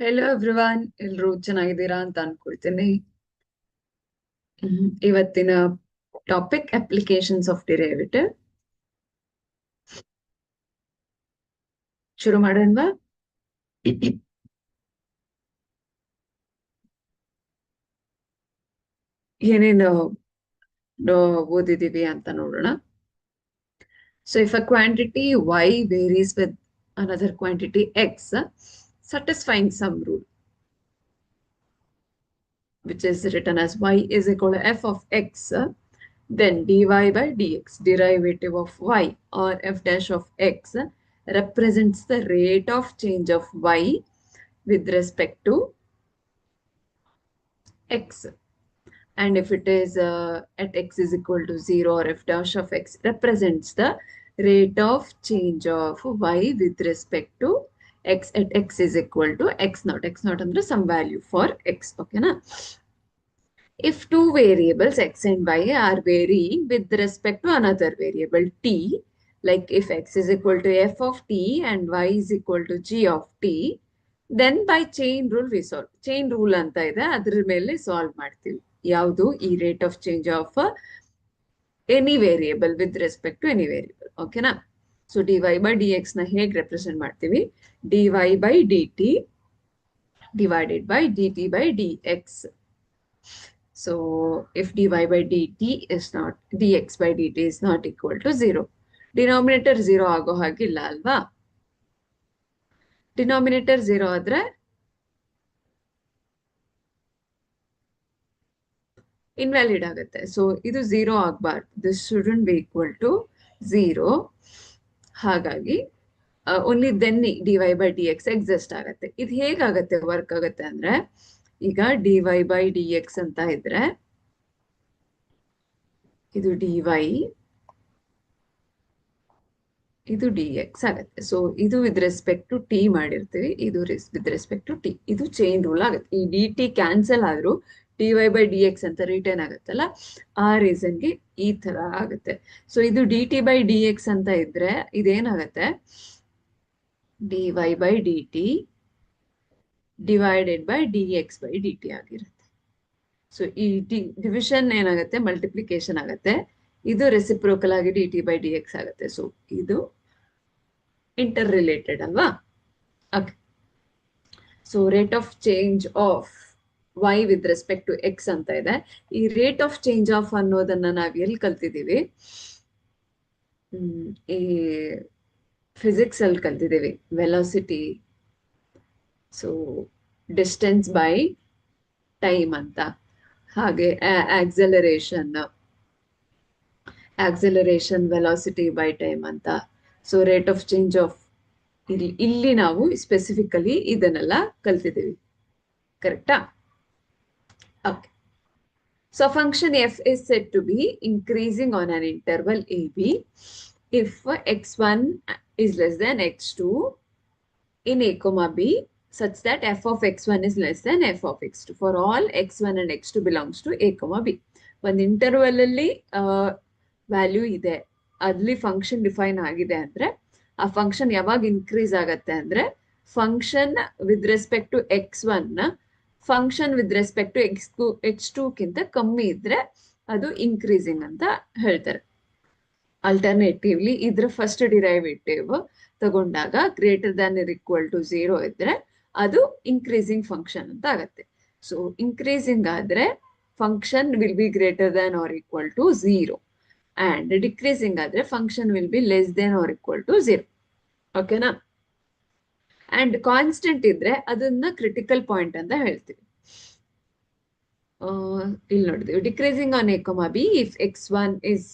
Hello everyone, ಎಲ್ರೂ ಚೆನ್ನಾಗಿದ್ದೀರಾ ಅಂತ ಅನ್ಕೊಳ್ತೀನಿ. ಇವತ್ತಿನ ಟಾಪಿಕ್ ಅಪ್ಲಿಕೇಶನ್ಸ್ ಆಫ್ ಡಿರೈವೇಟಿವ್. ಶುರು ಮಾಡೋಣವಾ? ಏನೇನು ಓದಿದೀವಿ ಅಂತ ನೋಡೋಣ. So if a quantity y varies with another quantity x, satisfying some rule, which is written as y is equal to f of x, then dy by dx, derivative of y or f dash of x, represents the rate of change of y with respect to x. And if it is at x is equal to 0, or f dash of x represents the rate of change of y with respect to x at x is equal to x naught. X naught under some value for x. Okay, na? If two variables x and y are varying with respect to another variable t, like if x is equal to f of t and y is equal to g of t, then by chain rule we solve. Chain rule ಅಂತ ಇದೆ, ಅದ್ರ ಮೇಲೆ solve ಮಾಡ್ತೀವಿ. ಯಾವುದು? ಈ rate of change of any variable with respect to any variable. ಓಕೆನಾ? So d y by d x ನ ಹೇಗೆ ರೆಪ್ರೆಸೆಂಟ್ ಮಾಡ್ತೀವಿ? D y by d t divided by dt by dx. So if dy by dt is not, dx by dt is not equal to 0. Denominator 0 ಆಗೋ ಹಾಗಿಲ್ಲ ಅಲ್ವಾ? Denominator 0 ಆದ್ರೆ invalid ಆಗುತ್ತೆ. So ಇದು 0 ಆಗಬಾರ್ದು. This shouldn't be equal to 0. ಹಾಗಾಗಿ only then d y by d x exist ಆಗುತ್ತೆ. ಇದು ಹೇಗಾಗತ್ತೆ, ವರ್ಕ್ ಆಗುತ್ತೆ ಅಂದ್ರೆ, ಈಗ d y by d x ಅಂತ ಇದ್ರೆ ಇದು ಡಿ ವೈ, ಇದು ಡಿ ಎಕ್ಸ್ ಆಗುತ್ತೆ. ಸೊ ಇದು ವಿತ್ ರೆಸ್ಪೆಕ್ಟ್ ಟು ಟಿ ಮಾಡಿರ್ತೀವಿ, ಇದು ವಿತ್ ರೆಸ್ಪೆಕ್ಟ್ ಟು ಟಿ. ಇದು ಚೈನ್ ರೂಲ್ ಆಗುತ್ತೆ. ಈ ಡಿ ಟಿ ಕ್ಯಾನ್ಸಲ್ ಆದ್ರೂ d y by d x ಅಂತ ರಿಟರ್ನ್ ಆಗುತ್ತಲ್ಲ, ಆ ರೀಸನ್ಗೆ ಈ ತರ ಆಗುತ್ತೆ. ಸೊ ಇದು d t by d x ಅಂತ ಇದ್ರೆ ಇದೇನಾಗತ್ತೆ, d y by d t divided by d x by d t ಆಗಿರುತ್ತೆ. ಸೊ ಈ ಡಿವಿಷನ್ ಏನಾಗುತ್ತೆ, ಮಲ್ಟಿಪ್ಲಿಕೇಶನ್ ಆಗುತ್ತೆ. ಇದು ರೆಸಿಪ್ರೋಕಲ್ ಆಗಿ d t by d x ಆಗುತ್ತೆ. ಸೊ ಇದು ಇಂಟರ್ ರಿಲೇಟೆಡ್ ಅಲ್ವಾ? Okay. So rate of change of y with respect to x ಅಂತ ಇದೆ. ಈ ರೇಟ್ ಆಫ್ ಚೇಂಜ್ ಆಫ್ ಅನ್ನೋದನ್ನ ನಾವ್ ಎಲ್ಲಿ ಕಲ್ತಿದೀವಿ? ಈ ಫಿಸಿಕ್ಸ್ ಅಲ್ಲಿ ಕಲ್ತಿದೀವಿ. Velocity, so distance by time ಅಂತ, ಹಾಗೆ ಆಕ್ಸಲರೇಷನ್ ವೆಲಾಸಿಟಿ ಬೈ ಟೈಮ್ ಅಂತ. So rate of change of ಇಲ್ಲಿ ನಾವು ಸ್ಪೆಸಿಫಿಕಲಿ ಇದನ್ನೆಲ್ಲ ಕಲ್ತಿದ್ದೀವಿ. ಕರೆಕ್ಟಾ? Okay. So function f is said to be increasing on an interval a b if x1 is less than x2 in a comma b such that f of x1 is less than f of x2 for all x1 and x2 belongs to a comma b. ಒಂದು interval ಅಲ್ಲಿ value ಇದೆ, ಅಲ್ಲಿ function define ಆಗಿದೆ ಅಂದ್ರೆ ಆ function ಯಾವಾಗ increase ಆಗತ್ತೆ ಅಂದ್ರೆ, function with respect to x1 function with respect to x2 ಗಿಂತ ಕಮ್ಮಿ ಇದ್ರೆ ಅದು ಇನ್ಕ್ರೀಸಿಂಗ್ ಅಂತ ಹೇಳ್ತಾರೆ. ಅಲ್ಟರ್ನೇಟಿವ್ಲಿ ಇದ್ರ ಫಸ್ಟ್ ಡಿರೈವೇಟಿವ್ ತಗೊಂಡಾಗ greater than or equal to 0 ಇದ್ರೆ ಅದು ಇನ್ಕ್ರೀಸಿಂಗ್ ಫಂಕ್ಷನ್ ಅಂತ ಆಗತ್ತೆ. ಸೊ ಇನ್ಕ್ರೀಸಿಂಗ್ ಆದ್ರೆ function will be greater than or equal to 0 and decreasing ಆದ್ರೆ function will be less than or equal to 0. ಓಕೆನಾ? ಅಂಡ್ ಕಾನ್ಸ್ಟೆಂಟ್ ಇದ್ರೆ ಅದನ್ನ ಕ್ರಿಟಿಕಲ್ ಪಾಯಿಂಟ್ ಅಂತ ಹೇಳ್ತೀವಿ. ಇಲ್ಲಿ ನೋಡಿದ್ವಿ decreasing on a comma b if x1 is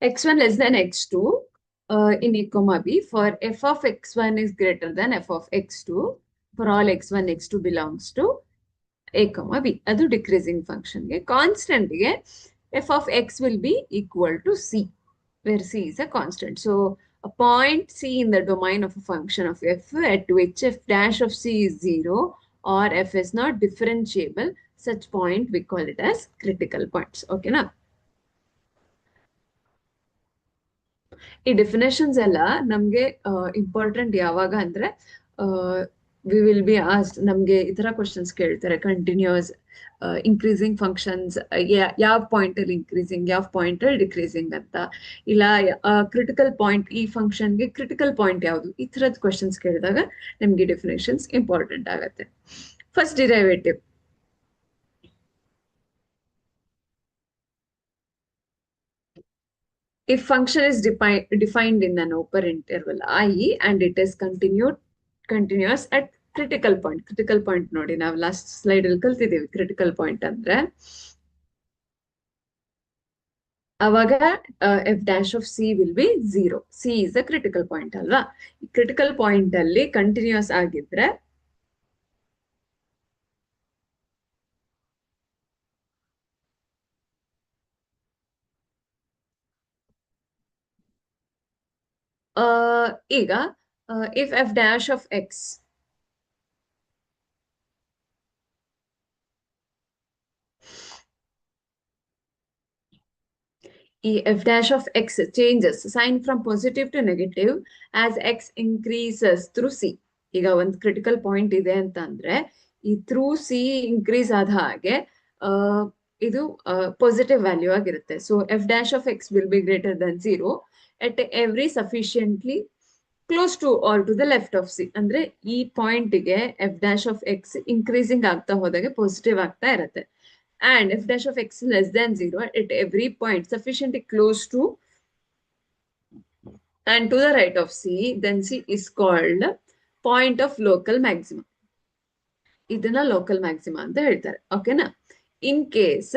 x1 less than x2 in a comma b for f of x1 is greater than f of x2 for all x1 x2 belongs to a comma b. ಅದು decreasing ಫಂಕ್ಷನ್ಗೆ. ಕಾನ್ಸ್ಟೆಂಟ್ಗೆ f of x will be equal to c, where c is a constant. So a point c in the domain of a function of f at which f dash of c is 0 or f is not differentiable, such point we call it as critical points. Okay na? ಈ definitions ಎಲ್ಲ ನಮ್ಗೆ important ಯಾವಾಗ ಅಂದ್ರೆ we will be asked, ನಮ್ಗೆ ಈ ತರ questions ಕೇಳ್ತಾರೆ. Continuous increasing functions ಯಾವ ಪಾಯಿಂಟ್ ಅಲ್ಲಿ ಇನ್ಕ್ರೀಸಿಂಗ್, ಯಾವ ಪಾಯಿಂಟ್ ಅಲ್ಲಿ ಡಿಕ್ರೀಸಿಂಗ್ ಅಂತ, ಇಲ್ಲ ಕ್ರಿಟಿಕಲ್ ಪಾಯಿಂಟ್, ಈ ಫಂಕ್ಷನ್ಗೆ ಕ್ರಿಟಿಕಲ್ ಪಾಯಿಂಟ್ ಯಾವುದು, ಈ ತರದ ಕ್ವಶನ್ಸ್ ಕೇಳಿದಾಗ ನಿಮ್ಗೆ ಡೆಫಿನೇಷನ್ಸ್ ಇಂಪಾರ್ಟೆಂಟ್ ಆಗತ್ತೆ. First derivative. If function is defined in an open interval I and it is continuous at critical point. Critical point ನೋಡಿ, ನಾವು ಲಾಸ್ಟ್ ಸ್ಲೈಡ್ ಅಲ್ಲಿ ಕಲ್ತಿದ್ದೀವಿ. ಕ್ರಿಟಿಕಲ್ ಪಾಯಿಂಟ್ ಅಂದ್ರೆ ಅವಾಗ F dash of C will be 0. C is a critical point ಅಲ್ವಾ? Critical point ಅಲ್ಲಿ continuous ಆಗಿದ್ರೆ ಈಗ if f dash of x f dash of x changes sign from positive to negative as x increases through c. ಈಗ ಒಂದು critical point ಇದೆ ಅಂತ ಅಂದ್ರೆ ಈ ಥ್ರೂ ಸಿ ಇನ್ಕ್ರೀಸ್ ಆದ ಹಾಗೆ ಇದು ಪಾಸಿಟಿವ್ ವ್ಯಾಲ್ಯೂ ಆಗಿರುತ್ತೆ. So f dash of x will be greater than 0 at every sufficiently close to or to the left of c. ಅಂದ್ರೆ ಈ ಪಾಯಿಂಟ್ಗೆ f dash of x increasing ಆಗ್ತಾ ಹೋದಾಗೆ ಪಾಸಿಟಿವ್ ಆಗ್ತಾ ಇರುತ್ತೆ. And f dash of x less than 0 at every point sufficiently close to and to the right of c, then c is called point of local maxima. ಇದನ್ನ local maxima ಅಂತ ಹೇಳ್ತಾರೆ. ಓಕೆನಾ? In case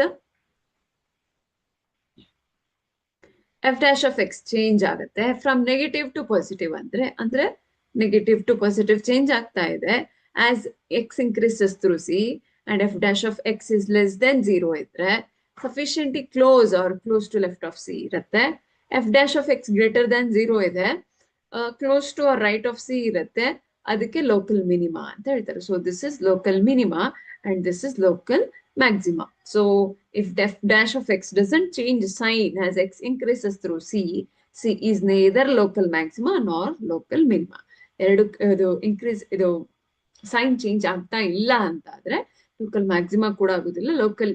f dash of x change ಆಗುತ್ತೆ from negative to positive ಅಂದ್ರೆ negative to positive change ಆಗ್ತಾ ಇದೆ as x increases through c and f dash of x is less than 0 ಇದ್ರೆ sufficiently close or close to left of c ಇರುತ್ತೆ. f dash of x greater than 0 ಇದೆ, close to or right of c ಇರುತ್ತೆ, ಅದಕ್ಕೆ local minima ಅಂತ ಹೇಳ್ತಾರೆ. So this is local minima and this is local maxima. So if f dash of x doesn't change sign as x increases through c, c is neither local maxima nor local minima. ಎರಡು ಇದು increase ಇದು sign change ಆಗ್ತಾ ಇಲ್ಲ ಅಂತ ಆದ್ರೆ local maxima ಕೂಡ ಆಗುದಿಲ್ಲ, local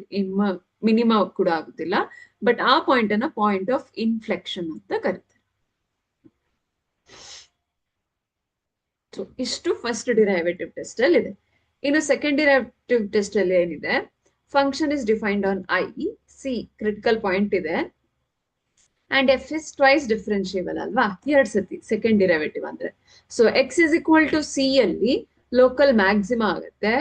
minima ಕೂಡ ಆಗುದಿಲ್ಲ. ಬಟ್ ಆ ಪಾಯಿಂಟ್ ಅನ್ನ ಪಾಯಿಂಟ್ ಆಫ್ ಇನ್ಫ್ಲೆಕ್ಷನ್ ಅಂತ ಕರೀತಾರೆ. ಸೊ ಇಷ್ಟು ಫಸ್ಟ್ ಡಿರೈವೇಟಿವ್ ಟೆಸ್ಟ್ ಅಲ್ಲಿ ಇದೆ. ಇನ್ನು ಸೆಕೆಂಡ್ ಡಿರೈವೇಟಿವ್ ಟೆಸ್ಟ್ ಅಲ್ಲಿ ಏನಿದೆ, function is defined on I, c critical point ಇದೆ and f is twice differentiable ಅಲ್ವಾ, ಎರಡ್ ಸತಿ ಸೆಕೆಂಡ್ ಡಿರೈವೇಟಿವ್ ಅಂದ್ರೆ. So x is equal to c ಅಲ್ಲಿ ಲೋಕಲ್ ಮ್ಯಾಕ್ಸಿಮಾ ಆಗುತ್ತೆ.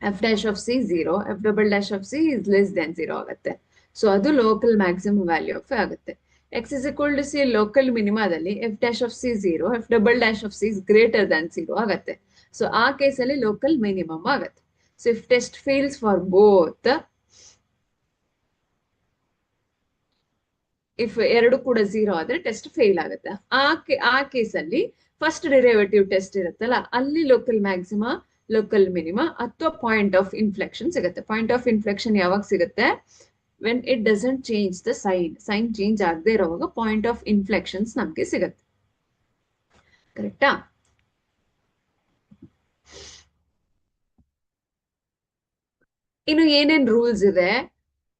f dash of c 0, f double dash of c is less than 0 ಆಗುತ್ತೆ. So ಅದು local maximum value of ಆಗುತ್ತೆ. x is equal to c local ಮಿನಿಮಾದಲ್ಲಿ f dash of c 0, f double dash of c is greater than 0 ಆಗುತ್ತೆ. So ಆ ಕೇಸಲ್ಲಿ local minimum ಆಗುತ್ತೆ. So if test fails for both, if ಎರಡು ಕೂಡ 0 ಆದ್ರೆ test fail ಆಗುತ್ತೆ. ಆ ಕೇಸಲ್ಲಿ ಫಸ್ಟ್ ಡಿರೈವೇಟಿವ್ ಟೆಸ್ಟ್ ಇರುತ್ತಲ್ಲ, ಅಲ್ಲಿ ಲೋಕಲ್ ಮ್ಯಾಕ್ಸಿಮಾ ಲೋಕಲ್ ಮಿನಿಮಾ ಅಥವಾ ಪಾಯಿಂಟ್ ಆಫ್ ಇನ್ಫ್ಲೆಕ್ಷನ್ ಸಿಗುತ್ತೆ. ಪಾಯಿಂಟ್ ಆಫ್ ಇನ್ಫ್ಲೆಕ್ಷನ್ ಯಾವಾಗ ಸಿಗುತ್ತೆ, when it doesn't change the sign change ಆಗದೆ ಇರೋವಾಗ ಪಾಯಿಂಟ್ ಆಫ್ ಇನ್ಫ್ಲೆಕ್ಷನ್ಸ್ ನಮ್ಗೆ ಸಿಗುತ್ತೆ. ಕರೆಕ್ಟಾ? ಇನ್ನು ಏನೇನ್ ರೂಲ್ಸ್ ಇದೆ,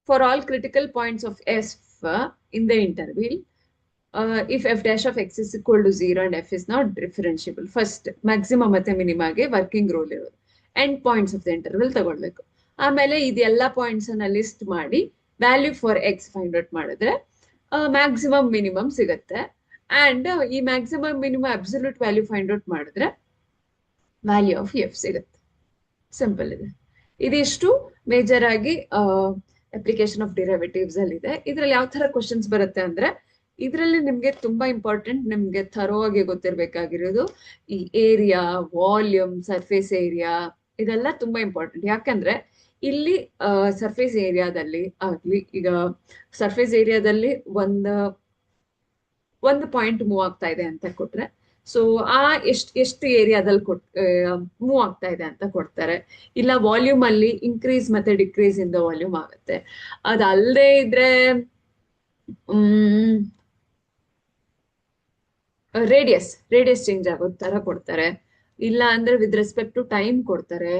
for all critical points of s in the interval, if f dash of x is equal to 0 and f is not differentiable, first maximum ಮತ್ತೆ ಮಿನಿಮಾಗೆ working rule ಇರೋದು. End points of the interval ತಗೊಳ್ಬೇಕು. ಆಮೇಲೆ ಇದೆಲ್ಲ points ಅನ್ನ list ಮಾಡಿ value for X find out ಮಾಡಿದ್ರೆ maximum minimum ಸಿಗುತ್ತೆ. And ಈ maximum minimum absolute value find out ಮಾಡಿದ್ರೆ ವ್ಯಾಲ್ಯೂ ಆಫ್ ಎಫ್ ಸಿಗುತ್ತೆ. ಸಿಂಪಲ್ ಇದೆ. ಇದಿಷ್ಟು ಮೇಜರ್ ಆಗಿ ಅಪ್ಲಿಕೇಶನ್ ಆಫ್ ಡಿರೈವೇಟಿವ್ಸ್ ಅಲ್ಲಿ ಇದೆ. ಇದ್ರಲ್ಲಿ ಯಾವ ತರ ಕ್ವಶನ್ಸ್ ಬರುತ್ತೆ ಅಂದ್ರೆ, ಇದರಲ್ಲಿ ನಿಮ್ಗೆ ತುಂಬಾ ಇಂಪಾರ್ಟೆಂಟ್, ನಿಮ್ಗೆ ಥರೋ ಆಗಿ ಗೊತ್ತಿರ್ಬೇಕಾಗಿರೋದು ಈ ಏರಿಯಾ, ವಾಲ್ಯೂಮ್, ಸರ್ಫೇಸ್ ಏರಿಯಾ, ಇದೆಲ್ಲ ತುಂಬಾ ಇಂಪಾರ್ಟೆಂಟ್. ಯಾಕಂದ್ರೆ ಇಲ್ಲಿ ಸರ್ಫೇಸ್ ಏರಿಯಾದಲ್ಲಿ ಆಗ್ಲಿ, ಈಗ ಸರ್ಫೇಸ್ ಏರಿಯಾದಲ್ಲಿ ಒಂದು ಪಾಯಿಂಟ್ ಮೂವ್ ಆಗ್ತಾ ಇದೆ ಅಂತ ಕೊಟ್ರೆ, ಸೊ ಆ ಎಷ್ಟು ಏರಿಯಾದಲ್ಲಿ ಮೂವ್ ಆಗ್ತಾ ಇದೆ ಅಂತ ಕೊಡ್ತಾರೆ. ಇಲ್ಲ ವಾಲ್ಯೂಮ್ ಅಲ್ಲಿ ಇನ್ಕ್ರೀಸ್ ಮತ್ತೆ ಡಿಕ್ರೀಸ್ ಇಂದ ವಾಲ್ಯೂಮ್ ಆಗುತ್ತೆ. ಅದಲ್ಲದೆ ಇದ್ರೆ ರೇಡಿಯಸ್ ಚೇಂಜ್ ಆಗೋ ತರ ಕೊಡ್ತಾರೆ. ಇಲ್ಲ ಅಂದ್ರೆ ವಿತ್ ರೆಸ್ಪೆಕ್ಟ್ ಟು ಟೈಮ್ ಕೊಡ್ತಾರೆ.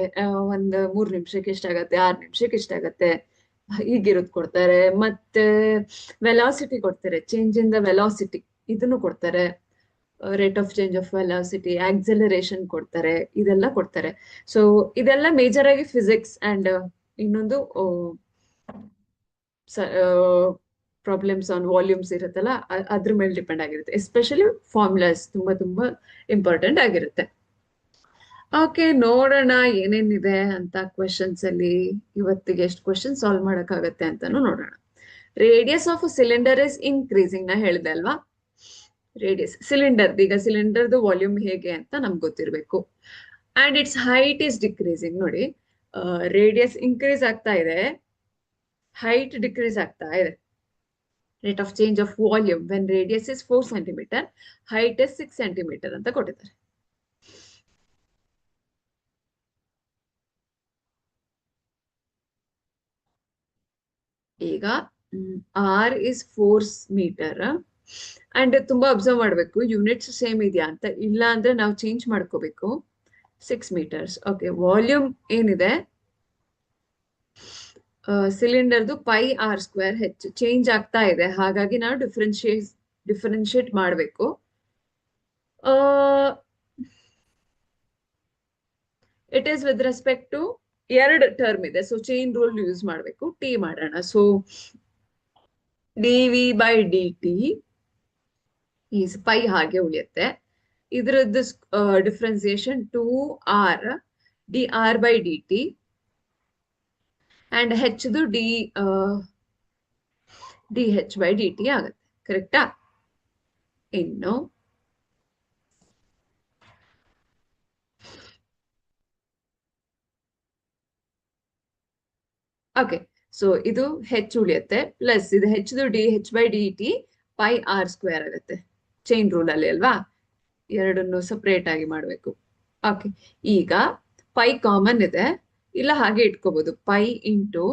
ಒಂದ್ 3 ನಿಮಿಷಕ್ಕೆ ಎಷ್ಟಾಗತ್ತೆ, 6 ನಿಮಿಷಕ್ಕೆ ಎಷ್ಟಾಗತ್ತೆ, ಹೀಗಿರೋದ್ ಕೊಡ್ತಾರೆ. ಮತ್ತೆ ವೆಲಾಸಿಟಿ ಕೊಡ್ತಾರೆ, ಚೇಂಜ್ ಇನ್ ದ ವೆಲಾಸಿಟಿ ಇದನ್ನು ಕೊಡ್ತಾರೆ. Rate of change of velocity, acceleration ಕೊಡ್ತಾರೆ, ಇದೆಲ್ಲ ಕೊಡ್ತಾರೆ. ಸೊ ಇದೆಲ್ಲ ಮೇಜರ್ ಆಗಿ ಫಿಸಿಕ್ಸ್ ಅಂಡ್ ಇನ್ನೊಂದು ಪ್ರಾಬ್ಲಮ್ಸ್ ಆನ್ ವಾಲ್ಯೂಮ್ಸ್ ಇರುತ್ತಲ್ಲ, ಅದ್ರ ಮೇಲೆ ಡಿಪೆಂಡ್ ಆಗಿರುತ್ತೆ. ಎಸ್ಪೆಷಲಿ ಫಾರ್ಮುಲಾಸ್ ತುಂಬಾ ತುಂಬಾ ಇಂಪಾರ್ಟೆಂಟ್ ಆಗಿರುತ್ತೆ. ಓಕೆ, ನೋಡೋಣ ಏನೇನಿದೆ ಅಂತ ಕ್ವೆಶನ್ಸ್ ಅಲ್ಲಿ. ಇವತ್ತಿಗೆ ಎಷ್ಟು ಕ್ವೆಶನ್ ಸಾಲ್ವ್ ಮಾಡಕ್ಕಾಗತ್ತೆ ಅಂತಾನು ನೋಡೋಣ. Radius of cylinder is increasing, ನಾ ಹೇಳಿದೆ ಅಲ್ವಾ. ರೇಡಿಯಸ್ ಈಗ ಸಿಲಿಂಡರ್ದು ವಾಲ್ಯೂಮ್ ಹೇಗೆ ಅಂತ ನಮ್ಗೆ ಗೊತ್ತಿರ್ಬೇಕು. And it's height is decreasing. ನೋಡಿ, ರೇಡಿಯಸ್ ಇನ್ಕ್ರೀಸ್ ಆಗ್ತಾ ಇದೆ, ಹೈಟ್ ಡಿಕ್ರೀಸ್ ಆಗ್ತಾ ಇದೆ. Rate of change of volume when radius is 4 centimetre, height is 6 centimetre ಅಂತ ಕೊಟ್ಟಿದ್ದಾರೆ. ಈಗ ಆರ್ ಇಸ್ 4 ಮೀಟರ್ ಅಂಡ್ ತುಂಬಾ ಅಬ್ಸರ್ವ್ ಮಾಡ್ಬೇಕು, ಯೂನಿಟ್ಸ್ ಸೇಮ್ ಇದೆಯಾ ಅಂತ. ಇಲ್ಲ ಅಂದ್ರೆ ನಾವು ಚೇಂಜ್ ಮಾಡ್ಕೋಬೇಕು. 6 ಮೀಟರ್ಸ್. ಓಕೆ, ವಾಲ್ಯೂಮ್ ಏನಿದೆ ಸಿಲಿಂಡರ್ದು πr² ಹೆಚ್ಚು ಚೇಂಜ್ ಆಗ್ತಾ ಇದೆ, ಹಾಗಾಗಿ ನಾವು ಡಿಫ್ರೆನ್ಶಿಯೇಟ್ ಮಾಡಬೇಕು. It is with respect to 2 term ಇದೆ, ಸೊ ಚೈನ್ ರೂಲ್ ಯೂಸ್ ಮಾಡಬೇಕು. ಟಿ ಮಾಡೋಣ. ಸೊ dv/dt ಈಸ್ π ಹಾಗೆ ಉಳಿಯುತ್ತೆ. ಇದ್ರದ್ದು differentiation 2r dr/dt and ಹೆಚ್ಚದು dh/dt ಆಗುತ್ತೆ. ಕರೆಕ್ಟಾ? ಇನ್ನು ಓಕೆ, ಸೊ ಇದು ಹೆಚ್ಚು ಉಳಿಯುತ್ತೆ, ಪ್ಲಸ್ ಇದು ಹೆಚ್ಚದು dh/dt πr² ಆಗುತ್ತೆ. ಚೈನ್ ರೂಲ್ ಅಲ್ಲಿ ಅಲ್ವಾ, ಎರಡನ್ನು ಸಪರೇಟ್ ಆಗಿ ಮಾಡಬೇಕು. ಓಕೆ, ಈಗ π ಕಾಮನ್ ಇದೆ, ಇಲ್ಲ ಹಾಗೆ ಇಟ್ಕೋಬಹುದು. π ಇಂಟು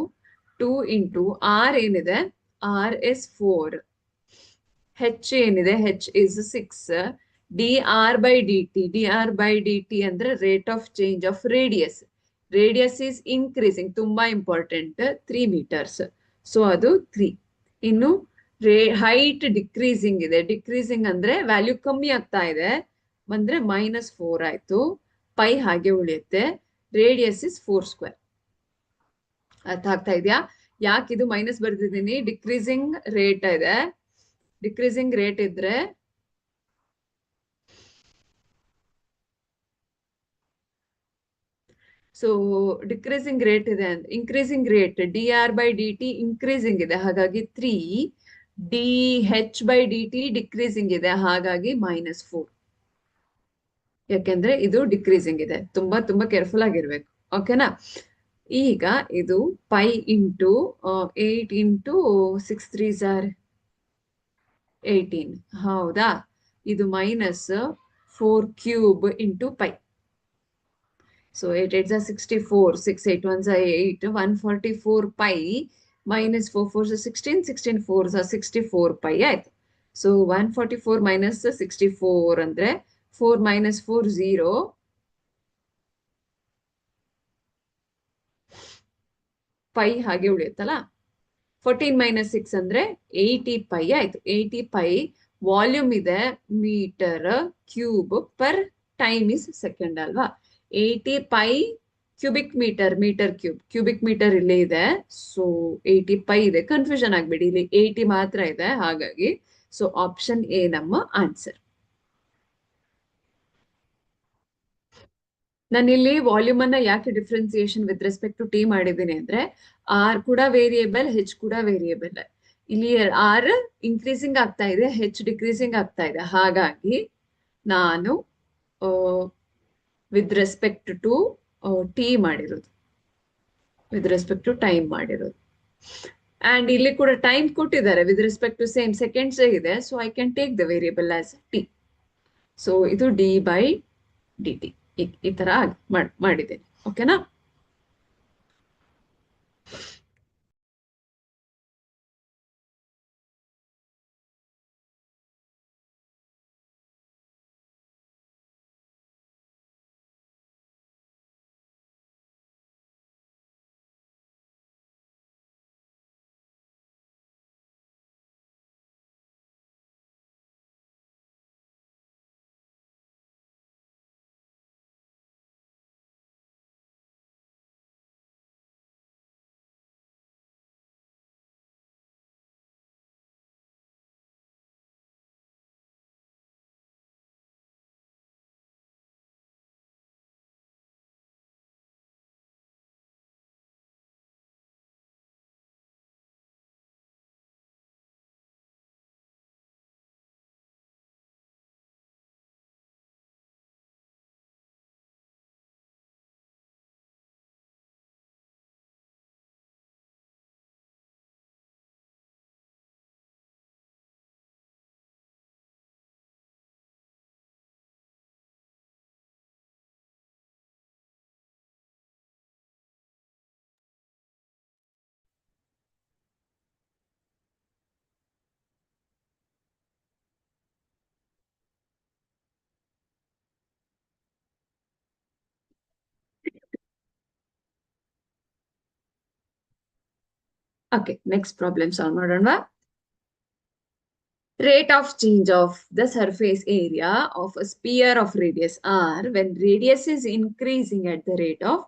2 ಇಂಟು ಆರ್ ಏನಿದೆ, ಆರ್ ಇಸ್ 4, ಹೆಚ್ ಏನಿದೆ, ಹೆಚ್ ಇಸ್ 6, dr/dt ಅಂದ್ರೆ rate of change of radius. Radius is increasing, ತುಂಬಾ ಇಂಪಾರ್ಟೆಂಟ್, 3 ಮೀಟರ್ಸ್. ಸೊ ಅದು 3. ಇನ್ನು ಹೈಟ್ ಡಿಕ್ರೀಸಿಂಗ್ ಇದೆ. ಡಿಕ್ರೀಸಿಂಗ್ ಅಂದ್ರೆ ವ್ಯಾಲ್ಯೂ ಕಮ್ಮಿ ಆಗ್ತಾ ಇದೆ, ಅಂದ್ರೆ -4 ಆಯ್ತು. π ಹಾಗೆ ಉಳಿಯುತ್ತೆ. Radius is 4². ಅರ್ಥ ಆಗ್ತಾ ಇದೆಯಾ? ಯಾಕೆ ಇದು ಮೈನಸ್ ಬರ್ದಿದ್ದೀನಿ? ಡಿಕ್ರೀಸಿಂಗ್ ರೇಟ್ ಇದೆ. ಡಿಕ್ರೀಸಿಂಗ್ ರೇಟ್ ಇದ್ರೆ ಸೊ ಡಿಕ್ರೀಸಿಂಗ್ ರೇಟ್ ಇದೆ, ಇನ್ಕ್ರೀಸಿಂಗ್ ರೇಟ್ dr/dt ಇನ್ಕ್ರೀಸಿಂಗ್ ಇದೆ, ಹಾಗಾಗಿ 3. dh/dt ಡಿಕ್ರೀಸಿಂಗ್ ಇದೆ, ಹಾಗಾಗಿ -4. ಯಾಕೆಂದ್ರೆ ಇದು ಡಿಕ್ರೀಸಿಂಗ್ ಇದೆ. ತುಂಬಾ ತುಂಬಾ ಕೇರ್ಫುಲ್ ಆಗಿರ್ಬೇಕು. ಓಕೆನಾ? ಈಗ ಇದು π ಇಂಟು 8 ಇಂಟು 6 3s are 18. ಹೌದಾ? ಇದು -4³ into π. So 8 8s are 64, 6 8 1s are 8, 144 π -4 4s are 16, 16 4s are 64 π ಆಯ್ತು. ಸೊ 144 minus 64 ಅಂದ್ರೆ 4 minus 4 0, π ಹಾಗೆ ಉಳಿಯುತ್ತಲ್ಲ. 14 minus 6 ಅಂದ್ರೆ 80 π ಆಯ್ತು. 80 π ವಾಲ್ಯೂಮ್ ಇದೆ metre cube per time is second ಅಲ್ವಾ. 80 π ಕ್ಯೂಬಿಕ್ ಮೀಟರ್ ಕ್ಯೂಬಿಕ್ ಮೀಟರ್ ಇಲ್ಲೇ ಇದೆ. ಸೊ 80 π ಇದೆ, ಕನ್ಫ್ಯೂಷನ್ ಆಗ್ಬೇಡಿ, ಇಲ್ಲಿ 80 ಮಾತ್ರ ಇದೆ, ಹಾಗಾಗಿ ಸೊ ಆಪ್ಷನ್ ಎ ನಮ್ಮ ಆನ್ಸರ್. ನಾನಿಲ್ಲಿ ವಾಲ್ಯೂಮ್ ಅನ್ನ ಯಾಕೆ differentiation with respect to t ಮಾಡಿದ್ದೀನಿ ಅಂದ್ರೆ, ಆರ್ ಕೂಡ ವೇರಿಯೇಬಲ್, ಹೆಚ್ ಕೂಡ ವೇರಿಯೇಬಲ್. ಇಲ್ಲಿ ಆರ್ ಇನ್ಕ್ರೀಸಿಂಗ್ ಆಗ್ತಾ ಇದೆ, ಹೆಚ್ ಡಿಕ್ರೀಸಿಂಗ್ ಆಗ್ತಾ ಇದೆ. ಹಾಗಾಗಿ ನಾನು ವಿತ್ ರೆಸ್ಪೆಕ್ಟ್ ಟು ಟಿ ಮಾಡಿರೋದು, ವಿತ್ ರೆಸ್ಪೆಕ್ಟ್ ಟು ಟೈಮ್ ಮಾಡಿರೋದು. ಅಂಡ್ ಇಲ್ಲಿ ಕೂಡ ಟೈಮ್ ಕೊಟ್ಟಿದ್ದಾರೆ with respect to same seconds ಇದೆ. So I can take the variable as t. So ಇದು ಡಿ ಬೈ ಡಿ ಟಿ ಈ ತರ ಮಾಡಿದ್ದೇನೆ. ಓಕೆನಾ? ಓಕೆ, ನೆಕ್ಸ್ಟ್ ಪ್ರಾಬ್ಲಮ್ ಸಾಲ್ವ್ ಮಾಡೋಣ. Rate of change of the surface area of a sphere of radius r when radius is increasing at the rate of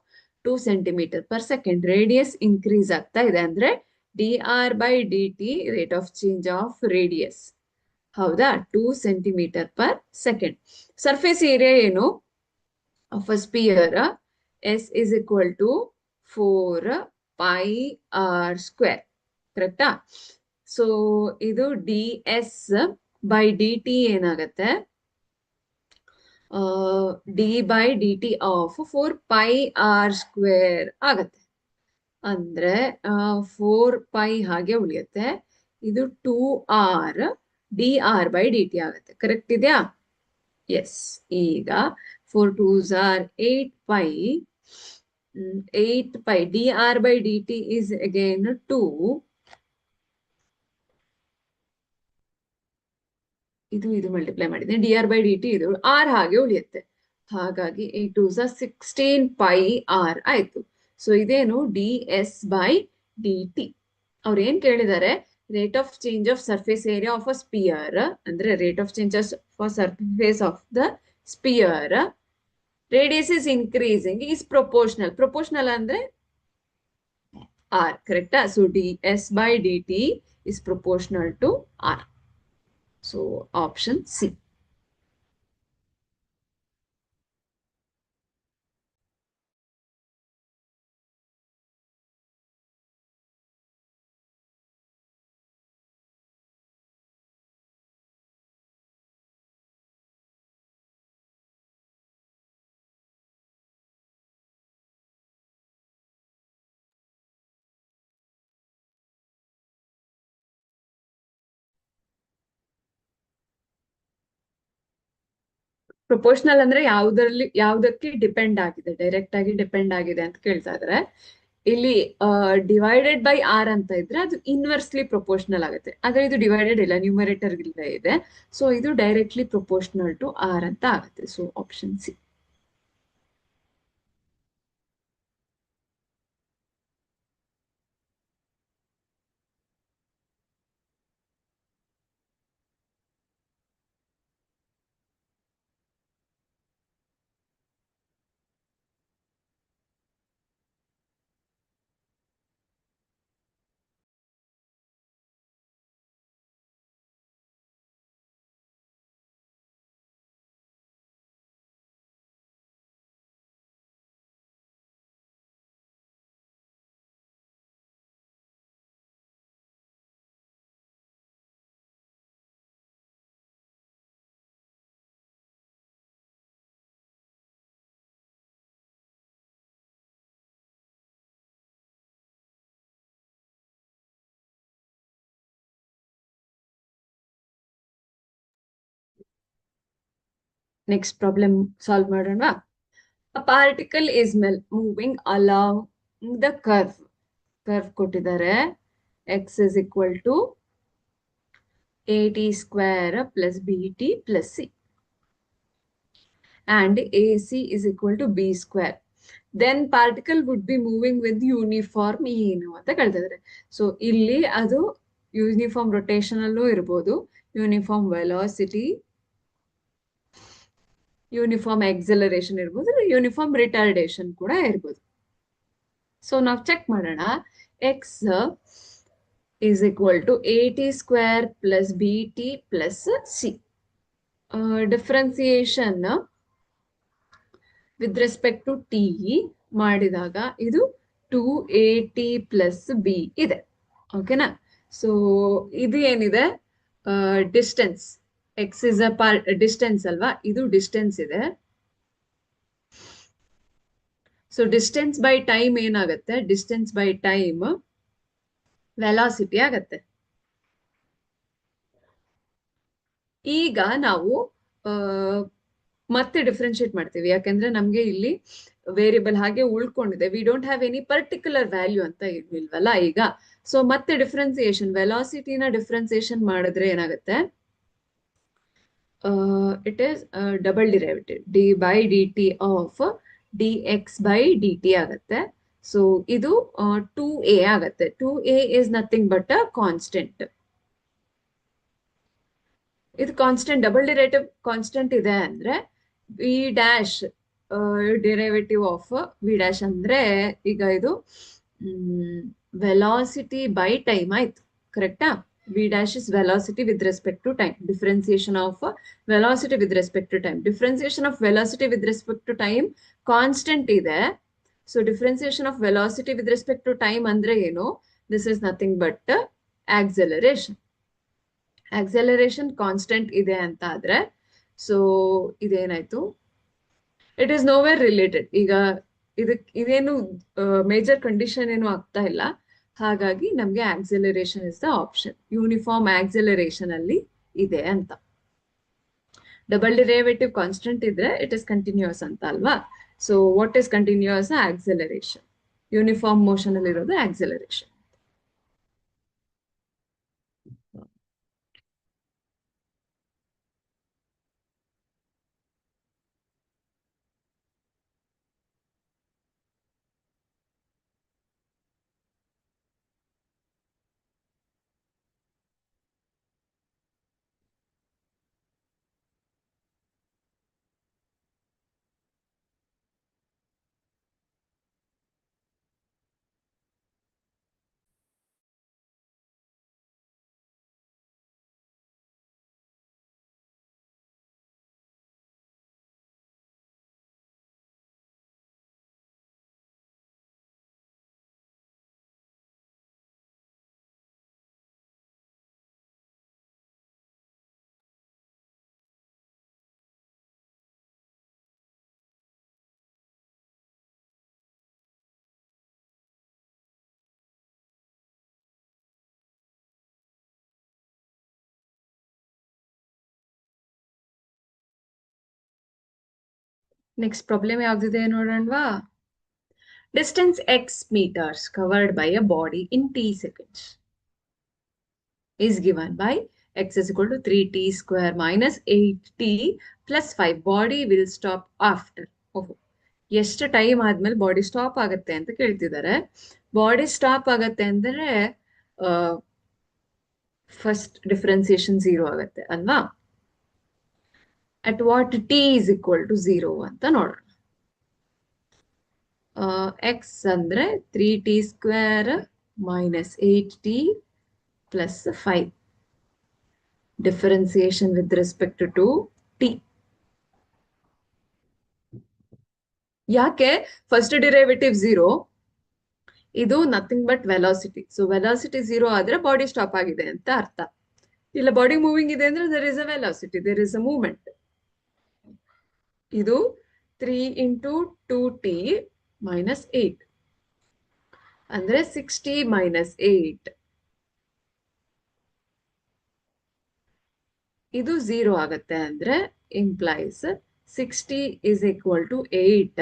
2 centimeter per second. Radius increase ಆಗ್ತಾ ಇದೆ ಅಂದ್ರೆ dr by dt rate of change of radius. ಹೌದಾ? 2 centimetre per second. Surface area ಏನು of a sphere? S is equal to 4 pi r square. ಕರೆಕ್ಟಾ? So ಇದು d s by d t ಏನಾಗತ್ತೆ? D by d t of 4 pi r square ಆಗತ್ತೆ. ಅಂದ್ರೆ 4 pi ಹಾಗೆ ಉಳಿಯುತ್ತೆ. ಇದು 2 r d r by d t ಆಗುತ್ತೆ. Correct ಇದೆಯಾ? ಎಸ್. ಈಗ 4 2s are 8 pi. 8 pi dr by dt is again 2. ಇದು ಮಲ್ಟಿಪ್ಲೈ ಮಾಡಿದೆ. ಡಿಆರ್ ಬೈ ಡಿ ಟಿ ಇದು ಆರ್ ಹಾಗೆ ಉಳಿಯುತ್ತೆ. ಹಾಗಾಗಿ 8 2s are 16 pi r ಆಯ್ತು. ಸೊ ಇದೇನು d s by d t. ಅವ್ರು ಏನ್ ಕೇಳಿದ್ದಾರೆ? Rate of change of surface area of a sphere, ಅಂದ್ರೆ rate of changes for surface of the sphere radius is increasing is proportional. Proportional ಅಂದ್ರೆ r. Correct? So ds by dt is proportional to r. So option C. Proportional ಅಂದ್ರೆ ಯಾವ್ದಕ್ಕೆ depend ಆಗಿದೆ, direct ಆಗಿ depend ಆಗಿದೆ ಅಂತ ಕೇಳ್ತಾ ಇದಾರೆ. ಇಲ್ಲಿ ಡಿವೈಡೆಡ್ ಬೈ ಆರ್ ಅಂತ ಇದ್ರೆ ಅದು ಇನ್ವರ್ಸ್ಲಿ ಪ್ರೊಪೋರ್ಷನಲ್ ಆಗುತ್ತೆ. ಆದ್ರೆ ಇದು ಡಿವೈಡೆಡ್ ಇಲ್ಲ, ನ್ಯೂಮರೇಟರ್ ಇದೆ. ಸೊ ಇದು ಡೈರೆಕ್ಟ್ಲಿ ಪ್ರೊಪೋರ್ಷನಲ್ ಟು ಆರ್ ಅಂತ ಆಗುತ್ತೆ. So option c. Next problem solve ಮಾಡೋಣ. A particle is moving along the curve ಕೊಟ್ಟಿದ್ದಾರೆ. X is equal to AT square plus BT plus C and AC is equal to B square. Then particle would be moving with uniform ಏನು ಅಂತ ಕೇಳ್ತಿದ್ದಾರೆ. So ಇಲ್ಲಿ ಅದು uniform rotation ಅಲ್ಲೂ ಇರ್ಬೋದು, uniform velocity, uniform acceleration ಇರ್ಬೋದು, uniform retardation ಕೂಡ ಇರ್ಬೋದು. ಸೊ ನಾವು ಚೆಕ್ ಮಾಡೋಣ. X is equal to AT square plus BT plus C. Differentiation with respect to T ಮಾಡಿದಾಗ ಇದು 2AT plus B ಇದೆ. ಓಕೆನಾ? ಸೊ ಇದು ಏನಿದೆ, distance. X is a distance ಅಲ್ವಾ, ಇದು ಡಿಸ್ಟೆನ್ಸ್ ಇದೆ. ಸೊ ಡಿಸ್ಟೆನ್ಸ್ ಬೈ ಟೈಮ್ ಏನಾಗುತ್ತೆ, ಡಿಸ್ಟೆನ್ಸ್ ಬೈ ಟೈಮ್ ವೆಲಾಸಿಟಿ ಆಗತ್ತೆ. ಈಗ ನಾವು ಮತ್ತೆ ಡಿಫ್ರೆನ್ಶಿಯೇಟ್ ಮಾಡ್ತೀವಿ, ಯಾಕಂದ್ರೆ ನಮ್ಗೆ ಇಲ್ಲಿ ವೇರಿಯಬಲ್ ಹಾಗೆ ಉಳ್ಕೊಂಡಿದೆ. We don't have any particular value ಅಂತ ಇಲ್ವಲ್ಲ ಈಗ. ಸೊ ಮತ್ತೆ ಡಿಫ್ರೆನ್ಸಿಯೇಷನ್, ವೆಲಾಸಿಟಿನ ಡಿಫ್ರೆನ್ಸಿಯೇಷನ್ ಮಾಡಿದ್ರೆ ಏನಾಗುತ್ತೆ, it is double derivative d/dt of dx/dt ಆಗತ್ತೆ. ಸೊ ಇದು 2a ಆಗತ್ತೆ. 2a is nothing but a constant. ಇದು ಕಾನ್ಸ್ಟೆಂಟ್, ಡಬಲ್ ಡಿರೈವೇಟಿವ್ ಕಾನ್ಸ್ಟೆಂಟ್ ಇದೆ ಅಂದ್ರೆ v dash derivative of v dash ಅಂದ್ರೆ ಈಗ ಇದು ವೆಲಾಸಿಟಿ ಬೈ ಟೈಮ್ ಆಯ್ತು, ಕರೆಕ್ಟಾ? V dash is velocity with respect to time. Differentiation of velocity with respect to time. Differentiation of velocity with respect to time constant ಇದೆ. So differentiation of velocity with respect to time ಅಂದ್ರೆ ಏನು, this is nothing but acceleration. Acceleration constant ಇದೆ ಅಂತ ಆದ್ರೆ, so ಇದೇನಾಯ್ತು, it is nowhere related. ಈಗ ಇದೇನು major condition ಏನು ಆಗ್ತಾ ಇಲ್ಲ, ಹಾಗಾಗಿ ನಮ್ಗೆ acceleration is the option. Uniform acceleration ಅಲ್ಲಿ ಇದೆ ಅಂತ. ಡಬಲ್ ಡಿರೈವೇಟಿವ್ ಕಾನ್ಸ್ಟೆಂಟ್ ಇದ್ರೆ ಇಟ್ ಇಸ್ ಕಂಟಿನ್ಯೂಸ್ ಅಂತ ಅಲ್ವಾ. So what is continuous? Acceleration. Uniform motion ಅಲ್ಲಿ ಇರೋದು ಆಕ್ಸೆಲರೇಷನ್. ನೆಕ್ಸ್ಟ್ ಪ್ರಾಬ್ಲಮ್ ಯಾವ್ದಿದೆ ನೋಡೋಣವಾ. Distance x meters covered by a body in t seconds is given by x is equal to 3t square minus 8t plus 5. Body will stop after. ಎಷ್ಟು time ಆದ್ಮೇಲೆ body stop ಆಗತ್ತೆ ಅಂತ ಕೇಳ್ತಿದ್ದಾರೆ. Body stop ಆಗತ್ತೆ ಅಂದ್ರೆ first differentiation 0 ಆಗತ್ತೆ ಅಲ್ವಾ. At what t is equal to 0 ಅಂತ ನೋಡೋಣ. ಎಕ್ಸ್ ಅಂದ್ರೆ 3t square minus 8t plus 5. Differentiation with respect to t. ಯಾಕೆ ಫಸ್ಟ್ ಡಿರೈವೇಟಿವ್ 0, ಇದು nothing but velocity. So velocity 0 ಆದ್ರೆ ಬಾಡಿ ಸ್ಟಾಪ್ ಆಗಿದೆ ಅಂತ ಅರ್ಥ. ಇಲ್ಲ ಬಾಡಿ ಮೂವಿಂಗ್ ಇದೆ ಅಂದ್ರೆ there is a velocity, there is a movement. ಇದು 3 into 2t minus 8 ಅಂದ್ರೆ 6t minus 8. ಇದು 0 ಆಗತ್ತೆ ಅಂದ್ರೆ implies 60 is equal to 8.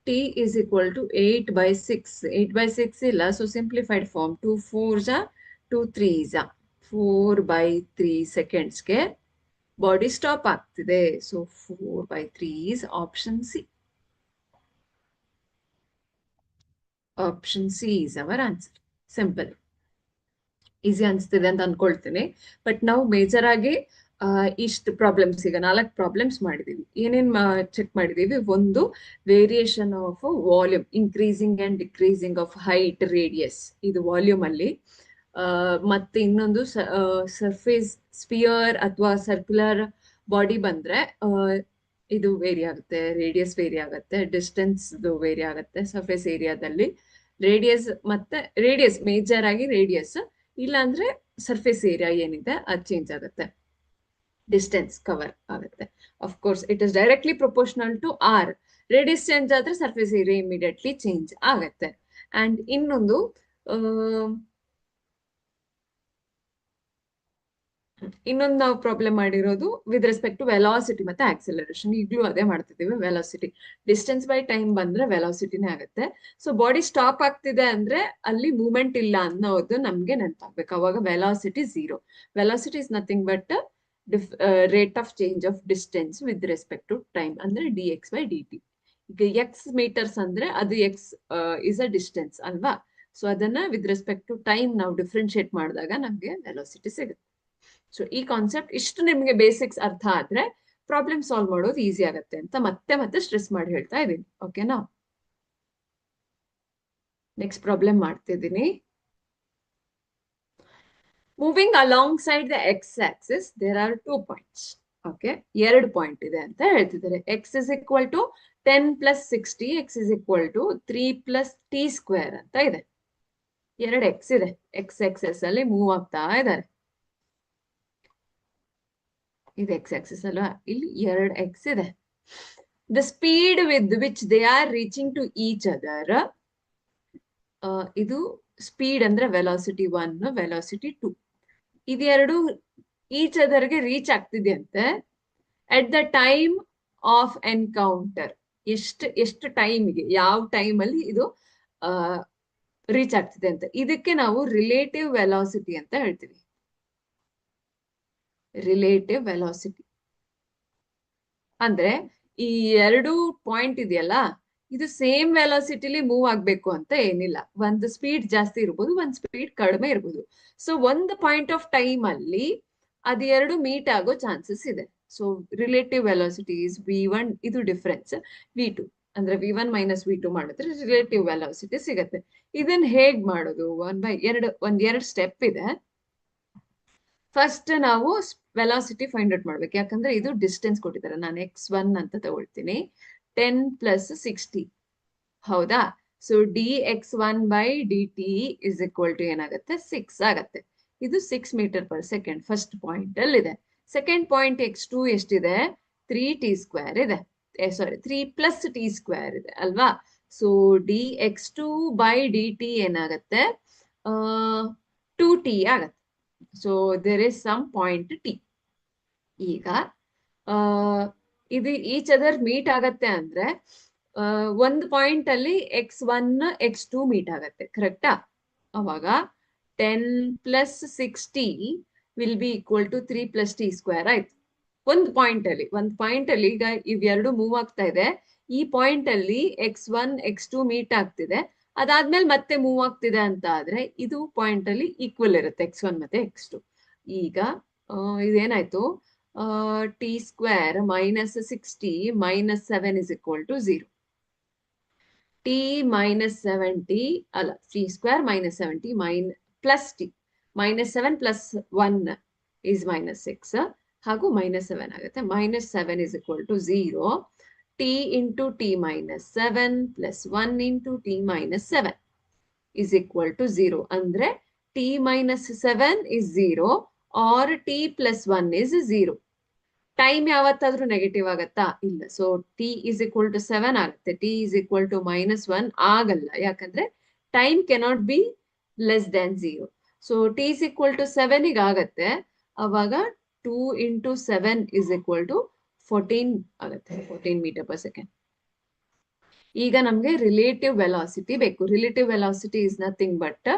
T is equal to 8 by 6. 8 by 6 ಇಲ್ಲ, so simplified form 2 4s 2 3s 4 by 3 secondsಗೆ body stop ಆಗ್ತಿದೆ. So 4 by 3 is option C. Option C is our answer. Simple, easy ಅನ್ಸ್ತಿದೆ ಅಂತ ಅನ್ಕೊಳ್ತೀನಿ. But ನಾವು major ಆಗಿ ಇಷ್ಟು problems, ಈಗ 4 problems ಮಾಡಿದೀವಿ. ಏನೇನ್ ಚೆಕ್ ಮಾಡಿದೀವಿ? ಒಂದು, variation of volume, increasing and decreasing of height, radius, ಇದು ವಾಲ್ಯೂಮ್ ಅಲ್ಲಿ. ಮತ್ತೆ ಇನ್ನೊಂದು ಸರ್ಫೇಸ್ ಸ್ಪಿಯರ್ ಅಥವಾ ಸರ್ಕ್ಯುಲರ್ ಬಾಡಿ ಬಂದ್ರೆ ಇದು ವೇರಿ ಆಗುತ್ತೆ, ರೇಡಿಯಸ್ ವೇರಿ ಆಗುತ್ತೆ, ಡಿಸ್ಟೆನ್ಸ್ ವೇರಿ ಆಗುತ್ತೆ ಸರ್ಫೇಸ್ ಏರಿಯಾದಲ್ಲಿ. ರೇಡಿಯಸ್ ಮತ್ತೆ ರೇಡಿಯಸ್ ಮೇಜರ್ ಆಗಿ ರೇಡಿಯಸ್, ಇಲ್ಲ ಅಂದ್ರೆ ಸರ್ಫೇಸ್ ಏರಿಯಾ ಏನಿದೆ ಅದು ಚೇಂಜ್ ಆಗುತ್ತೆ, ಡಿಸ್ಟೆನ್ಸ್ ಕವರ್ ಆಗುತ್ತೆ. Of course it is directly proportional to r. Radius change ಆದ್ರೆ ಸರ್ಫೇಸ್ ಏರಿಯಾ ಇಮಿಡಿಯೇಟ್ಲಿ ಚೇಂಜ್ ಆಗುತ್ತೆ. ಅಂಡ್ ಇನ್ನೊಂದು ನಾವು ಪ್ರಾಬ್ಲಮ್ ಮಾಡಿರೋದು ವಿತ್ ರೆಸ್ಪೆಕ್ಟ್ ಟು ವೆಲಾಸಿಟಿ ಮತ್ತೆ ಆಕ್ಸೆಲರೇಷನ್. ಈಗಲೂ ಅದೇ ಮಾಡ್ತಿದ್ದೀವಿ. ವೆಲಾಸಿಟಿ, ಡಿಸ್ಟೆನ್ಸ್ ಬೈ ಟೈಮ್ ಬಂದ್ರೆ ವೆಲಾಸಿಟಿನೇ ಆಗುತ್ತೆ. ಸೊ ಬಾಡಿ ಸ್ಟಾಪ್ ಆಗ್ತಿದೆ ಅಂದ್ರೆ ಅಲ್ಲಿ ಮೂವ್ಮೆಂಟ್ ಇಲ್ಲ ಅನ್ನೋದು ನಮ್ಗೆ ನೆನಪಾಗ್ಬೇಕು. ಅವಾಗ velocity 0. Velocity is nothing but rate of change of distance with respect to time, ಅಂದ್ರೆ dx by dt. ಈಗ ಎಕ್ಸ್ ಮೀಟರ್ಸ್ ಅಂದ್ರೆ ಅದು ಎಕ್ಸ್ ಇಸ್ ಅ ಡಿಸ್ಟೆನ್ಸ್ ಅಲ್ವಾ? ಸೊ ಅದನ್ನ ವಿತ್ ರೆಸ್ಪೆಕ್ಟ್ ಟು ಟೈಮ್ ನಾವು ಡಿಫ್ರೆನ್ಶಿಯೇಟ್ ಮಾಡಿದಾಗ ನಮ್ಗೆ ವೆಲಾಸಿಟಿ ಸಿಗುತ್ತೆ. ಸೊ ಈ ಕಾನ್ಸೆಪ್ಟ್ ಇಷ್ಟು ನಿಮ್ಗೆ ಬೇಸಿಕ್ಸ್ ಅರ್ಥ ಆದ್ರೆ ಪ್ರಾಬ್ಲಮ್ ಸಾಲ್ವ್ ಮಾಡೋದು ಈಸಿ ಆಗುತ್ತೆ ಅಂತ ಮತ್ತೆ ಸ್ಟ್ರೆಸ್ ಮಾಡಿ ಹೇಳ್ತಾ ಇದ್ದೀನಿ. ಓಕೆನಾ? ನೆಕ್ಸ್ಟ್ ಪ್ರಾಬ್ಲಮ್ ಮಾಡ್ತಿದ್ದೀನಿ. Moving alongside the x axis there are 2 points. Okay, 2 point ಇದೆ ಅಂತ ಹೇಳ್ತಿದ್ದಾರೆ. X is equal to 10 plus 60, x is equal to 3 plus t square ಅಂತ ಇದೆ. 2 ಎಕ್ಸ್ ಇದೆ, ಎಕ್ಸ್ ಎಕ್ಸೆಸ್ ಅಲ್ಲಿ ಮೂವ್ ಆಗ್ತಾ ಇದ್ದಾರೆ. ಇದು ಎಕ್ಸ್ ಆಕ್ಸಿಸ್ ಅಲ್ವಾ? ಇಲ್ಲಿ 2 ಎಕ್ಸ್ ಇದೆ. The speed with which they are reaching to each other, ಇದು ಸ್ಪೀಡ್ ಅಂದ್ರೆ ವೆಲಾಸಿಟಿ 1, ವೆಲಾಸಿಟಿ 2. ಇದೆರಡು ಈಚ್ ಅದರ್ಗೆ ರೀಚ್ ಆಗ್ತಿದೆ ಅಂತೆ. At the time of encounter, ಎಷ್ಟು ಟೈಮ್ಗೆ, ಯಾವ ಟೈಮ್ ಅಲ್ಲಿ ಇದು ರೀಚ್ ಆಗ್ತಿದೆ ಅಂತ. ಇದಕ್ಕೆ ನಾವು ರಿಲೇಟಿವ್ ವೆಲಾಸಿಟಿ ಅಂತ ಹೇಳ್ತೀವಿ. ರಿಲೇಟಿವ್ ವೆಲಾಸಿಟಿ ಅಂದ್ರೆ ಈ 2 ಪಾಯಿಂಟ್ ಇದೆಯಲ್ಲ, ಇದು ಸೇಮ್ ವೆಲಾಸಿಟಿಲಿ ಮೂವ್ ಆಗ್ಬೇಕು ಅಂತ ಏನಿಲ್ಲ. ಒಂದು ಸ್ಪೀಡ್ ಜಾಸ್ತಿ ಇರ್ಬೋದು, ಒಂದು ಸ್ಪೀಡ್ ಕಡಿಮೆ ಇರ್ಬೋದು. ಸೊ ಒಂದು ಪಾಯಿಂಟ್ ಆಫ್ ಟೈಮ್ ಅಲ್ಲಿ ಅದೆರಡು ಮೀಟ್ ಆಗೋ ಚಾನ್ಸಸ್ ಇದೆ. So relative velocity is v1, ಇದು ಡಿಫರೆನ್ಸ್ v2, ಅಂದ್ರೆ v1 ಮೈನಸ್ v2 ಮಾಡಿದ್ರೆ ರಿಲೇಟಿವ್ ವೆಲಾಸಿಟಿ ಸಿಗತ್ತೆ. ಇದನ್ನ ಹೇಗ್ ಮಾಡೋದು? ಒಂದೆರಡು ಸ್ಟೆಪ್ ಇದೆ. ಫಸ್ಟ್ ನಾವು ವೆಲಾಸಿಟಿ ಫೈಂಡ್ ಔಟ್ ಮಾಡ್ಬೇಕು. ಯಾಕಂದ್ರೆ ಇದು ಡಿಸ್ಟೆನ್ಸ್ ಕೊಟ್ಟಿದ್ದಾರೆ. ನಾನು x1 ಅಂತ ತಗೊಳ್ತೀನಿ. 10 plus 60, ಹೌದಾ? So dx1 by dt is equal to ಏನಾಗುತ್ತೆ? 6 ಆಗತ್ತೆ. ಇದು 6 meter per second first point ಅಲ್ಲಿ ಇದೆ. ಸೆಕೆಂಡ್ ಪಾಯಿಂಟ್ x2 ಎಷ್ಟಿದೆ? 3t square ಇದೆ. ಸಾರಿ, 3 plus t square ಇದೆ ಅಲ್ವಾ? ಸೊ dx2 by dt ಏನಾಗತ್ತೆ? 2t ಆಗತ್ತೆ. So there is some point t. ಈಗ ಇದು ಈಚ್ ಅದರ್ ಮೀಟ್ ಆಗತ್ತೆ ಅಂದ್ರೆ ಒಂದು ಪಾಯಿಂಟ್ ಅಲ್ಲಿ x1 x2 ಮೀಟ್ ಆಗತ್ತೆ, ಕರೆಕ್ಟಾ? ಅವಾಗ 10 plus 60 will be equal to 3 plus t square ಆಯ್ತು. ಒಂದು ಪಾಯಿಂಟ್ ಅಲ್ಲಿ ಈಗ ಇವೆರಡು ಮೂವ್ ಆಗ್ತಾ ಇದೆ. ಈ ಪಾಯಿಂಟ್ ಅಲ್ಲಿ x1 x2 ಮೀಟ್ ಆಗ್ತಿದೆ, ಅದಾದ್ಮೇಲೆ ಮತ್ತೆ ಮೂವ್ ಆಗ್ತಿದೆ ಅಂತ ಆದ್ರೆ ಇದು ಪಾಯಿಂಟ್ ಅಲ್ಲಿ ಈಕ್ವಲ್ ಇರುತ್ತೆ x1 ಮತ್ತೆ x2. ಈಗ ಇದೇನಾಯ್ತು? t square minus 60 minus 7 is equal to 0. t minus 70 ಅಲ್ಲ, t square minus 70 plus t minus 7 plus 1 is minus 6 ಹಾಗೂ minus 7 ಆಗುತ್ತೆ. minus 7 is equal to 0. t into t minus 7 plus 1 into t minus 7 is equal to 0. ಅಂದ್ರೆ t minus 7 is 0 or t plus 1 is 0. Time ಯಾವತ್ತಾದ್ರೂ negative ಆಗತ್ತಾ? ಇಲ್ಲ. So t is equal to 7 ಆಗುತ್ತೆ. t is equal to -1 ಆಗಲ್ಲ, ಯಾಕಂದ್ರೆ time cannot be less than 0. So t is equal to 7 ಗೆ ಆಗತ್ತೆ. ಅವಾಗ 2 into 7 is equal to 14 ಆಗುತ್ತೆ, 14 ಮೀಟರ್ ಪರ್ ಸೆಕೆಂಡ್. ಈಗ ನಮ್ಗೆ ರಿಲೇಟಿವ್ ವೆಲಾಸಿಟಿ ಬೇಕು. Relative velocity is nothing but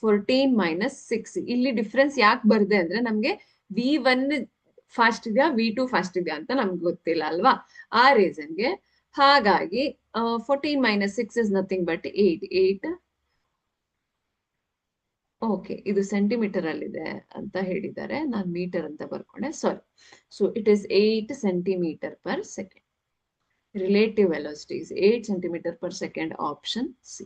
14 minus 6. ಇಲ್ಲಿ ಡಿಫ್ರೆನ್ಸ್ ಯಾಕೆ ಬರ್ದೆ ಅಂದ್ರೆ ನಮ್ಗೆ V1 ಫಾಸ್ಟ್ ಇದೆಯಾ V2 ಫಾಸ್ಟ್ ಇದೆಯಾ ಅಂತ ನಮ್ಗೆ ಗೊತ್ತಿಲ್ಲ ಅಲ್ವಾ, ಆ ರೀಸನ್ಗೆ. ಹಾಗಾಗಿ 14 minus 6 is nothing but 8. Okay, ಇದು ಸೆಂಟಿಮೀಟರ್ ಅಲ್ಲಿದೆ ಅಂತ ಹೇಳಿದ್ದಾರೆ, ನಾನು ಮೀಟರ್ ಅಂತ ಬರ್ಕೊಂಡೆ, sorry. So it is 8 centimetre per second. Relative velocity is 8 centimeter per second, option C.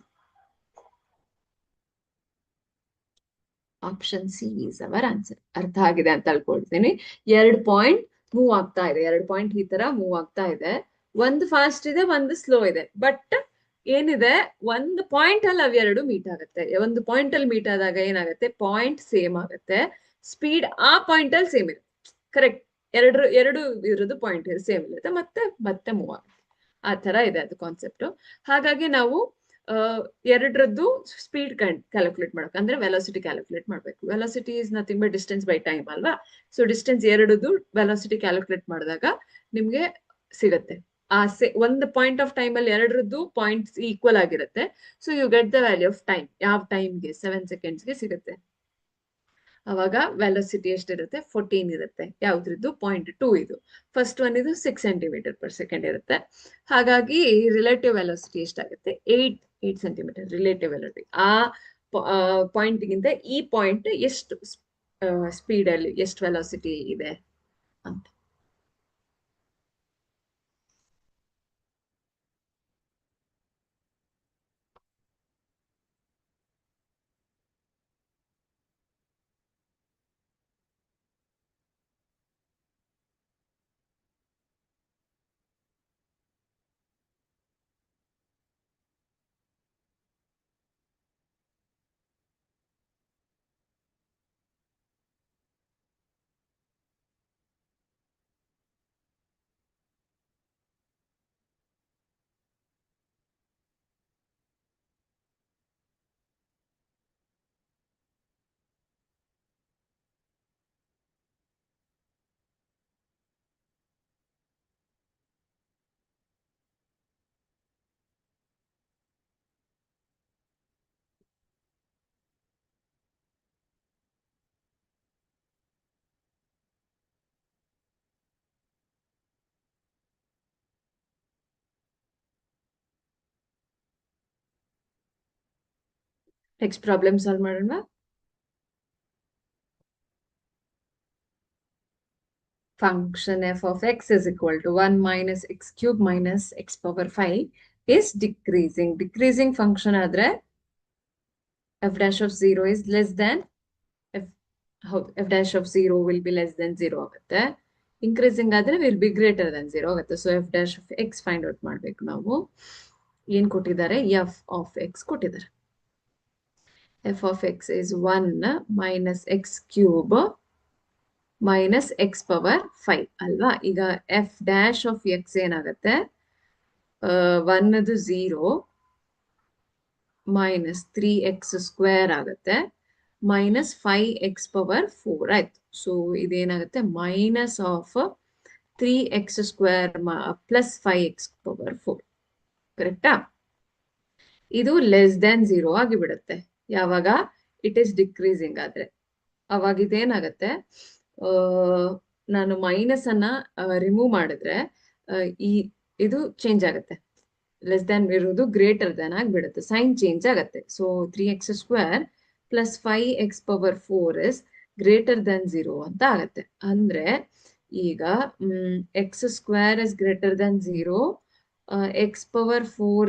Option C is our answer. ಅರ್ಥ ಆಗಿದೆ ಅಂತ ಅನ್ಕೊಳ್ತೀನಿ. 2 ಪಾಯಿಂಟ್ ಮೂವ್ ಆಗ್ತಾ ಇದೆ, 2 ಪಾಯಿಂಟ್ ಈ ತರ ಮೂವ್ ಆಗ್ತಾ ಇದೆ. ಒಂದು ಫಾಸ್ಟ್ ಇದೆ, ಒಂದು ಸ್ಲೋ ಇದೆ. ಬಟ್ ಏನಿದೆ, ಒಂದು ಪಾಯಿಂಟ್ ಅಲ್ಲಿ ಅವೆರಡು ಮೀಟ್ ಆಗುತ್ತೆ. ಒಂದು ಪಾಯಿಂಟ್ ಅಲ್ಲಿ ಮೀಟ್ ಆದಾಗ ಏನಾಗುತ್ತೆ, ಪಾಯಿಂಟ್ ಸೇಮ್ ಆಗುತ್ತೆ, ಸ್ಪೀಡ್ ಆ ಪಾಯಿಂಟ್ ಅಲ್ಲಿ ಸೇಮ್ ಇರುತ್ತೆ. ಕರೆಕ್ಟ್, ಎರಡು ಇರೋದು ಪಾಯಿಂಟ್ ಸೇಮ್ ಇರುತ್ತೆ, ಮತ್ತೆ ಮೂವ್ ಆಗುತ್ತೆ. ಆ ತರ ಇದೆ ಅದು ಕಾನ್ಸೆಪ್ಟ್. ಹಾಗಾಗಿ ನಾವು ಎರಡರದ್ದು ಸ್ಪೀಡ್ ಕ್ಯಾಲ್ಕುಲೇಟ್ ಮಾಡಬೇಕು, ಅಂದ್ರೆ ವೆಲಾಸಿಟಿ ಕ್ಯಾಲ್ಕುಲೇಟ್ ಮಾಡಬೇಕು. Velocity is nothing but distance by time ಅಲ್ವಾ. ಸೊ ಡಿಸ್ಟೆನ್ಸ್ ಎರಡದು ವೆಲಾಸಿಟಿ ಕ್ಯಾಲ್ಕುಲೇಟ್ ಮಾಡಿದಾಗ ನಿಮ್ಗೆ ಸಿಗುತ್ತೆ. ಒಂದು ಪಾಯಿಂಟ್ ಆಫ್ ಟೈಮ್ ಅಲ್ಲಿ ಎರಡರದ್ದು ಪಾಯಿಂಟ್ಸ್ ಈಕ್ವಲ್ ಆಗಿರುತ್ತೆ. So you get the value of time. ಯಾವ ಟೈಮ್ಗೆ 7 ಸೆಕೆಂಡ್ಸ್ಗೆ ಸಿಗುತ್ತೆ. ಅವಾಗ ವೆಲಾಸಿಟಿ ಎಷ್ಟಿರುತ್ತೆ, 14 ಇರುತ್ತೆ. ಯಾವ್ದ್ರದ್ದು, 0.2 ಇದು. ಫಸ್ಟ್ ಒನ್ ಇದು 6 ಸೆಂಟಿಮೀಟರ್ ಪರ್ ಸೆಕೆಂಡ್ ಇರುತ್ತೆ. ಹಾಗಾಗಿ ರಿಲೇಟಿವ್ ವೆಲಾಸಿಟಿ ಎಷ್ಟಾಗುತ್ತೆ, 8 ಸೆಂಟಿಮೀಟರ್ ರಿಲೇಟಿವ್ ವೆಲಾಸಿಟಿ. ಆ ಪಾಯಿಂಟ್ಗಿಂತ ಈ ಪಾಯಿಂಟ್ ಎಷ್ಟು ಸ್ಪೀಡ್ ಅಲ್ಲಿ, ಎಷ್ಟು ವೆಲಾಸಿಟಿ ಇದೆ ಅಂತ. ನೆಕ್ಸ್ಟ್ ಪ್ರಾಬ್ಲಮ್ ಸಾಲ್ವ್ ಮಾಡೋಣ. Function f of x is equal to 1 minus x cube minus x power 5 is decreasing. Decreasing function ಆದ್ರೆ f dash of 0 is less than f dash of 0 will be less than 0 ಆಗುತ್ತೆ. Increasing ಆದ್ರೆ will be greater than 0 ಆಗುತ್ತೆ. So f dash of x find out ಮಾಡಬೇಕು ನಾವು. ಏನ್ ಕೊಟ್ಟಿದ್ದಾರೆ, f of x ಕೊಟ್ಟಿದ್ದಾರೆ. f of x is 1 minus x cube minus X power 5 ಅಲ್ವಾ. ಈಗ ಎಫ್ ಡ್ಯಾಶ್ ಆಫ್ ಎಕ್ಸ್ ಏನಾಗುತ್ತೆ, 1 0 ಮೈನಸ್ 3x² ಆಗುತ್ತೆ, ಮೈನಸ್ 5x² ಆಯ್ತು. ಸೊ ಇದೇನಾಗುತ್ತೆ, minus of 3x² plus 5x⁴. ಕರೆಕ್ಟಾ. ಇದು ಲೆಸ್ ದೆನ್ 0 ಆಗಿಬಿಡುತ್ತೆ ಯಾವಾಗ ಇಟ್ ಇಸ್ ಡಿಕ್ರೀಸಿಂಗ್ ಆದ್ರೆ. ಅವಾಗ ಇದೇನಾಗತ್ತೆ, ನಾನು ಮೈನಸ್ ಅನ್ನ ರಿಮೂವ್ ಮಾಡಿದ್ರೆ ಇದು ಚೇಂಜ್ ಆಗುತ್ತೆ, ಲೆಸ್ ದನ್ ಇರೋದು ಗ್ರೇಟರ್ ದನ್ ಆಗಿಬಿಡುತ್ತೆ, ಸೈನ್ ಚೇಂಜ್ ಆಗುತ್ತೆ. So 3x² plus 5x⁴ is greater than 0 ಅಂತ ಆಗತ್ತೆ. ಅಂದ್ರೆ ಈಗ x² is greater than 0, x⁴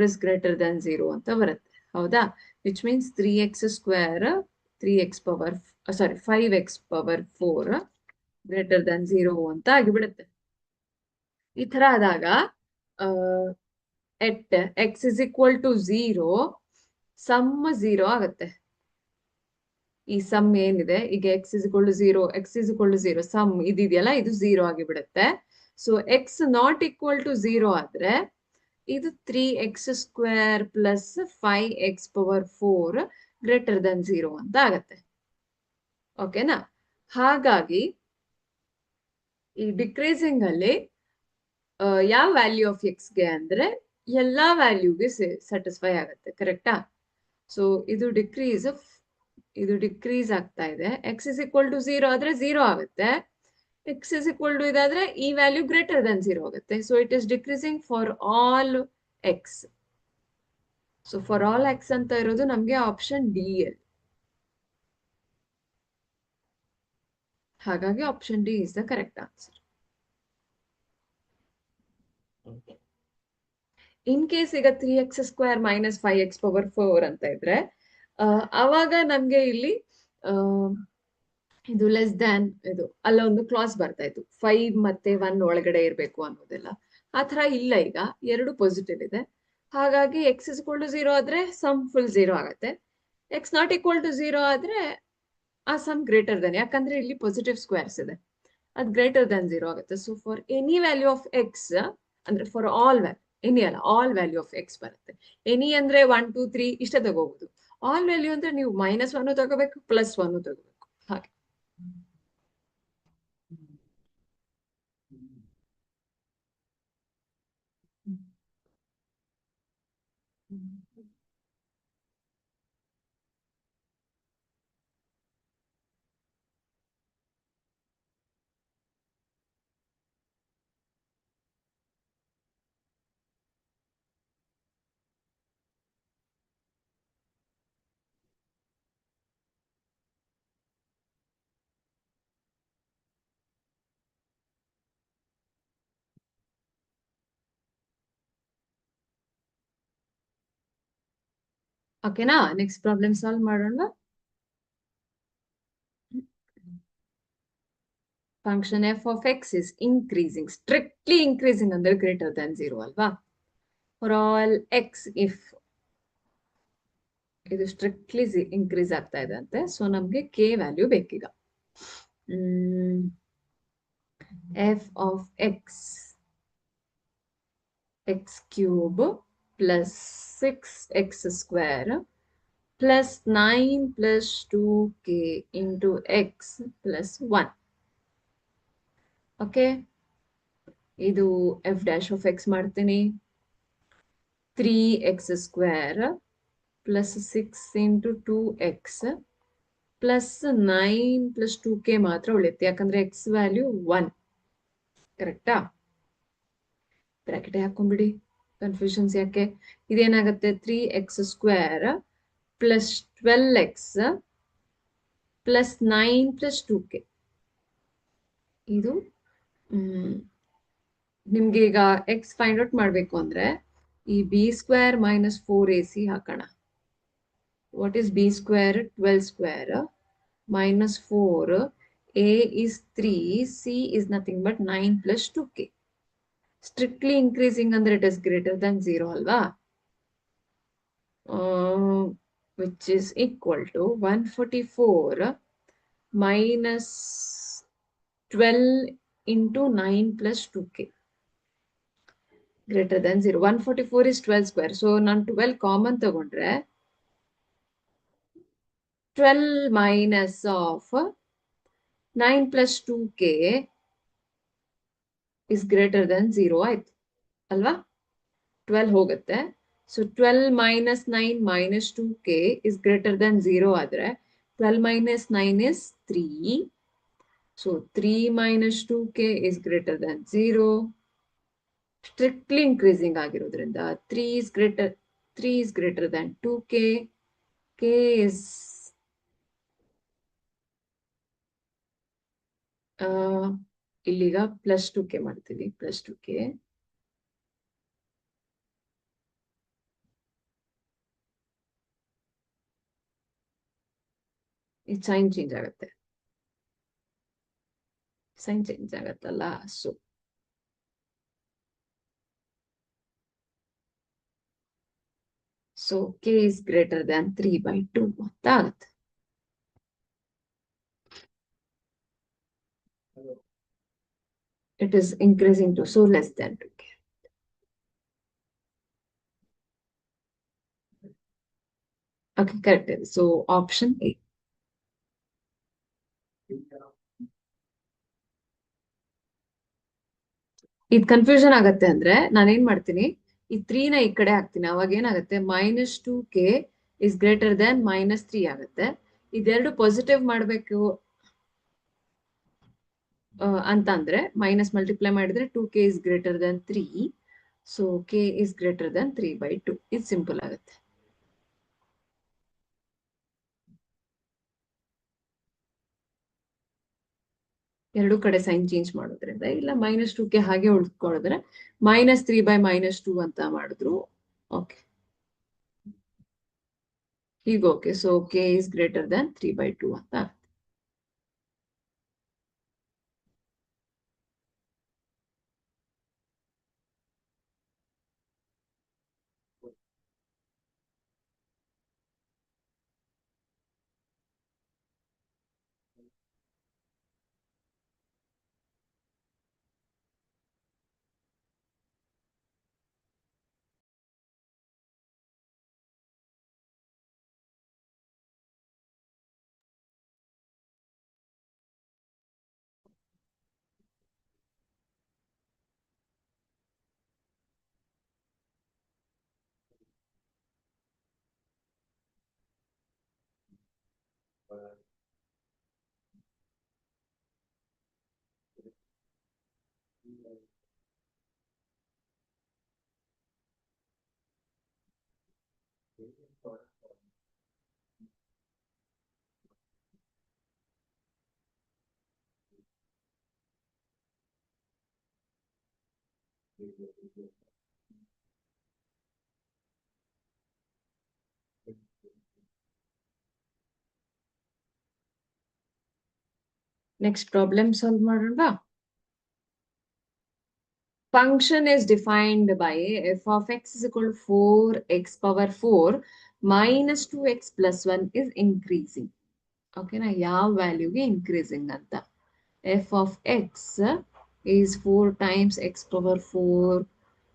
is greater than 0 ಅಂತ ಬರುತ್ತೆ. ಹೌದಾ. Which means 3x² 5x⁴ greater than 0 ಅಂತ ಆಗಿಬಿಡುತ್ತೆ. ಈ ತರ ಆದಾಗ at x is equal to 0 sum 0 ಆಗುತ್ತೆ. ಈ ಸಮ್ ಏನಿದೆ ಈಗ x is equal to 0 sum ಇದೆಯಲ್ಲ, ಇದು 0 ಆಗಿಬಿಡುತ್ತೆ. So x not equal to 0 ಆದ್ರೆ ಇದು 3x² plus 5x⁴ greater than 0 ಅಂತ ಆಗತ್ತೆ. ಓಕೆನಾ. ಹಾಗಾಗಿ ಈ ಡಿಕ್ರೀಸಿಂಗ್ ಅಲ್ಲಿ ಯಾವ ವ್ಯಾಲ್ಯೂ ಆಫ್ ಎಕ್ಸ್ಗೆ ಅಂದ್ರೆ ಎಲ್ಲಾ ವ್ಯಾಲ್ಯೂಗೆ ಸ್ಯಾಟಿಸ್ಫೈ ಆಗುತ್ತೆ. ಕರೆಕ್ಟಾ? ಸೊ ಇದು ಡಿಕ್ರೀಸ್ ಆಗ್ತಾ ಇದೆ. ಎಕ್ಸ್ ಇಸ್ ಈಕ್ವಲ್ ಟು 0 ಆದ್ರೆ 0 ಆಗುತ್ತೆ. ಎಕ್ಸ್ ಇಸ್ ಈಕ್ವಲ್ ಟು ಇದಾದ್ರೆ ಈ ವ್ಯಾಲ್ಯೂ ಗ್ರೇಟರ್ ದನ್ 0 ಆಗುತ್ತೆ. So it is decreasing for all X. So for all X ಅಂತ ಇರೋದು ನಮ್ಗೆ ಆಪ್ಷನ್ ಡಿ ಅಲ್ಲಿ. ಹಾಗಾಗಿ option d is the correct answer. In case ಈಗ 3x² - 5x⁴ ಅಂತ ಇದ್ರೆ ಅವಾಗ ನಮ್ಗೆ ಇಲ್ಲಿ ಇದು ಲೆಸ್ ದ್ಯಾನ್ ಇದು ಅಲ್ಲೊಂದು ಕ್ಲಾಸ್ ಬರ್ತಾ ಇತ್ತು, 5 ಮತ್ತೆ 1 ಒಳಗಡೆ ಇರಬೇಕು ಅನ್ನೋದೆಲ್ಲ. ಆ ತರ ಇಲ್ಲ, ಈಗ ಎರಡು ಪಾಸಿಟಿವ್ ಇದೆ. ಹಾಗಾಗಿ ಎಕ್ಸ್ ಇಸ್ ಈಕ್ವಲ್ ಟು 0 ಆದ್ರೆ ಸಮ್ ಫುಲ್ 0 ಆಗುತ್ತೆ. ಎಕ್ಸ್ ನಾಟ್ ಈಕ್ವಲ್ ಟು 0 ಆದ್ರೆ ಆ ಸಮ್ ಗ್ರೇಟರ್ ದನ್, ಯಾಕಂದ್ರೆ ಇಲ್ಲಿ ಪಾಸಿಟಿವ್ ಸ್ಕ್ವೇರ್ಸ್ ಇದೆ, ಅದು ಗ್ರೇಟರ್ ದನ್ 0 ಆಗುತ್ತೆ. So for any value of X ಅಂದ್ರೆ ಫಾರ್ ಆಲ್ ವ್ಯಾಲ್ಯೂ, ಎನಿ ಅಲ್ಲ ಆಲ್ ವ್ಯಾಲ್ಯೂ ಆಫ್ ಎಕ್ಸ್ ಬರುತ್ತೆ. ಎನಿ ಅಂದ್ರೆ 1 2 3 ಇಷ್ಟ ತಗೋಬಹುದು. ಆಲ್ ವ್ಯಾಲ್ಯೂ ಅಂದ್ರೆ ನೀವು -1 ತಗೋಬೇಕು, +1 ತಗೋಬೇಕು. ಹಾಗೆ ಓಕೆನಾ? ನೆಕ್ಸ್ಟ್ ಪ್ರಾಬ್ಲಮ್ ಸಾಲ್ವ್ ಮಾಡೋಣ. Function f of x is increasing, strictly increasing ಅಂದ್ರೆ ಗ್ರೇಟರ್ ದನ್ 0 ಅಲ್ವಾ? ಫಾರ್ ಆಲ್ ಎಕ್ಸ್ ಇಫ್ ಇದು ಸ್ಟ್ರಿಕ್ಟ್ಲಿ ಇನ್ಕ್ರೀಸ್ ಆಗ್ತಾ ಇದೆ ಅಂತೆ. ಸೊ ನಮ್ಗೆ ಕೆ ವ್ಯಾಲ್ಯೂ ಬೇಕೀಗ. F of x x³ + 6x² + 9 + 2k into x + 1. Okay, ಇದು ಎಫ್ ಡ್ಯಾಶ್ ಆಫ್ ಎಕ್ಸ್ ಮಾಡ್ತೀನಿ. 3x² + 6 into 2x + 9 + 2k ಮಾತ್ರ ಉಳಿಯುತ್ತೆ, ಯಾಕಂದ್ರೆ x ವ್ಯಾಲ್ಯೂ 1. ಕರೆಕ್ಟಾ? ಬ್ರಾಕೆಟ್ ಹಾಕೊಂಡ್ಬಿಡಿ, ಕನ್ಫ್ಯೂಷನ್ಸ್ ಯಾಕೆ. ಇದೇನಾಗುತ್ತೆ? 3x² + 12x + 9 + 2k. ಇದು ನಿಮ್ಗೆ ಈಗ ಎಕ್ಸ್ ಫೈಂಡ್ ಔಟ್ ಮಾಡ್ಬೇಕು ಅಂದ್ರೆ ಈ b² - 4ac ಹಾಕೋಣ. What is b²? 12² - 4, a is 3, c is nothing but 9 + 2k. Strictly increasing ಅಂದ್ರೆ ಇಟ್ ಇಸ್ ಗ್ರೇಟರ್ ದನ್ 0 ಅಲ್ವಾ? Which is equal to 144 - 12 into 9 + 2k greater than 0. 144 is 12². ಸೊ ನಾನು 12 ಕಾಮನ್ ತಗೊಂಡ್ರೆ 12 minus of 9 + 2k is greater than 0 ಆಯ್ತು ಅಲ್ವಾ? 12 ಹೋಗುತ್ತೆ. So 12 - 9 - 2k is greater than 0 ಆದ್ರೆ 12 - 9 is 3. So 3 - 2k is greater than 0. Strictly increasing ಆಗಿರೋದ್ರಿಂದ 3 is greater than 2k. k is ಇಲ್ಲಿಗ +2k ಮಾಡ್ತೀವಿ. +2k ಈ ಸೈನ್ ಚೇಂಜ್ ಆಗುತ್ತೆ, ಸೈನ್ ಚೇಂಜ್ ಆಗತ್ತಲ್ಲ. So k is greater than 3/2 ಅಂತ ಆಗುತ್ತೆ. It is increasing to so less than 2k. Okay, correct. So option A. ಇದು confusion ಆಗತ್ತೆ ಅಂದ್ರೆ ನಾನೇನ್ ಮಾಡ್ತೀನಿ, ಈ ತ್ರೀನ ಈ ಕಡೆ ಹಾಕ್ತೀನಿ. ಅವಾಗ ಏನಾಗುತ್ತೆ, -2k ಇಸ್ ಗ್ರೇಟರ್ ದನ್ -3 ಆಗುತ್ತೆ. ಇದೆರಡು ಪಾಸಿಟಿವ್ ಮಾಡಬೇಕು ಅಂತ ಅಂದ್ರೆ ಮೈನಸ್ ಮಲ್ಟಿಪ್ಲೈ ಮಾಡಿದ್ರೆ 2k is greater Dhan 3. So k is greater Dhan 3/2. ಇದು ಸಿಂಪಲ್ ಆಗುತ್ತೆ. ಎರಡು ಕಡೆ ಸೈನ್ ಚೇಂಜ್ ಮಾಡೋದ್ರಿಂದ, ಇಲ್ಲ -2k ಹಾಗೆ ಉಳ್ಕೊಳ್ಳಿದ್ರೆ -3/-2 ಅಂತ ಮಾಡಿದ್ರು ಓಕೆ. ಈಗ okay. So k is greater Dhan 3/2 ಅಂತ. ನೆಕ್ಸ್ಟ್ ಪ್ರಾಬ್ಲಮ್ ಸಾಲ್ವ್ ಮಾಡೋಣ. Function is defined by f of x is equal to 4x power 4 minus 2x plus 1 is increasing. ಓಕೆನಾ, ಯಾವ ವ್ಯಾಲ್ಯೂಗೆ ಇನ್ಕ್ರೀಸಿಂಗ್ ಅಂತ. f of x is 4 times x power 4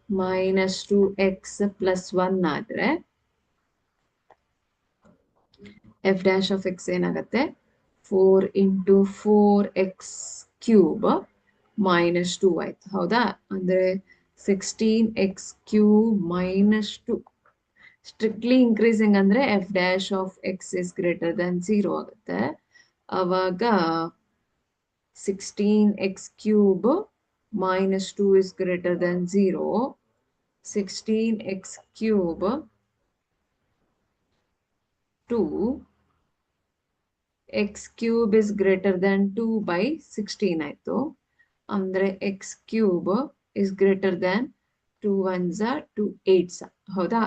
minus 2x plus 1 ಆದ್ರೆ f dash of x ಏನಾಗುತ್ತೆ, 4 into 4x cube minus 2 ಆಯ್ತು. ಹೌದಾ, ಅಂದ್ರೆ 16x³ minus 2. Strictly increasing ಅಂದ್ರೆ f dash of x is greater than 0 ಆಗುತ್ತೆ. ಅವಾಗ 16x³ minus 2 is greater than 0. 16x³ 2 x³ is greater than 2/16 ಆಯ್ತು. ಅಂದ್ರೆ x³ is greater than 2 1s are 2 8s. ಹೌದಾ,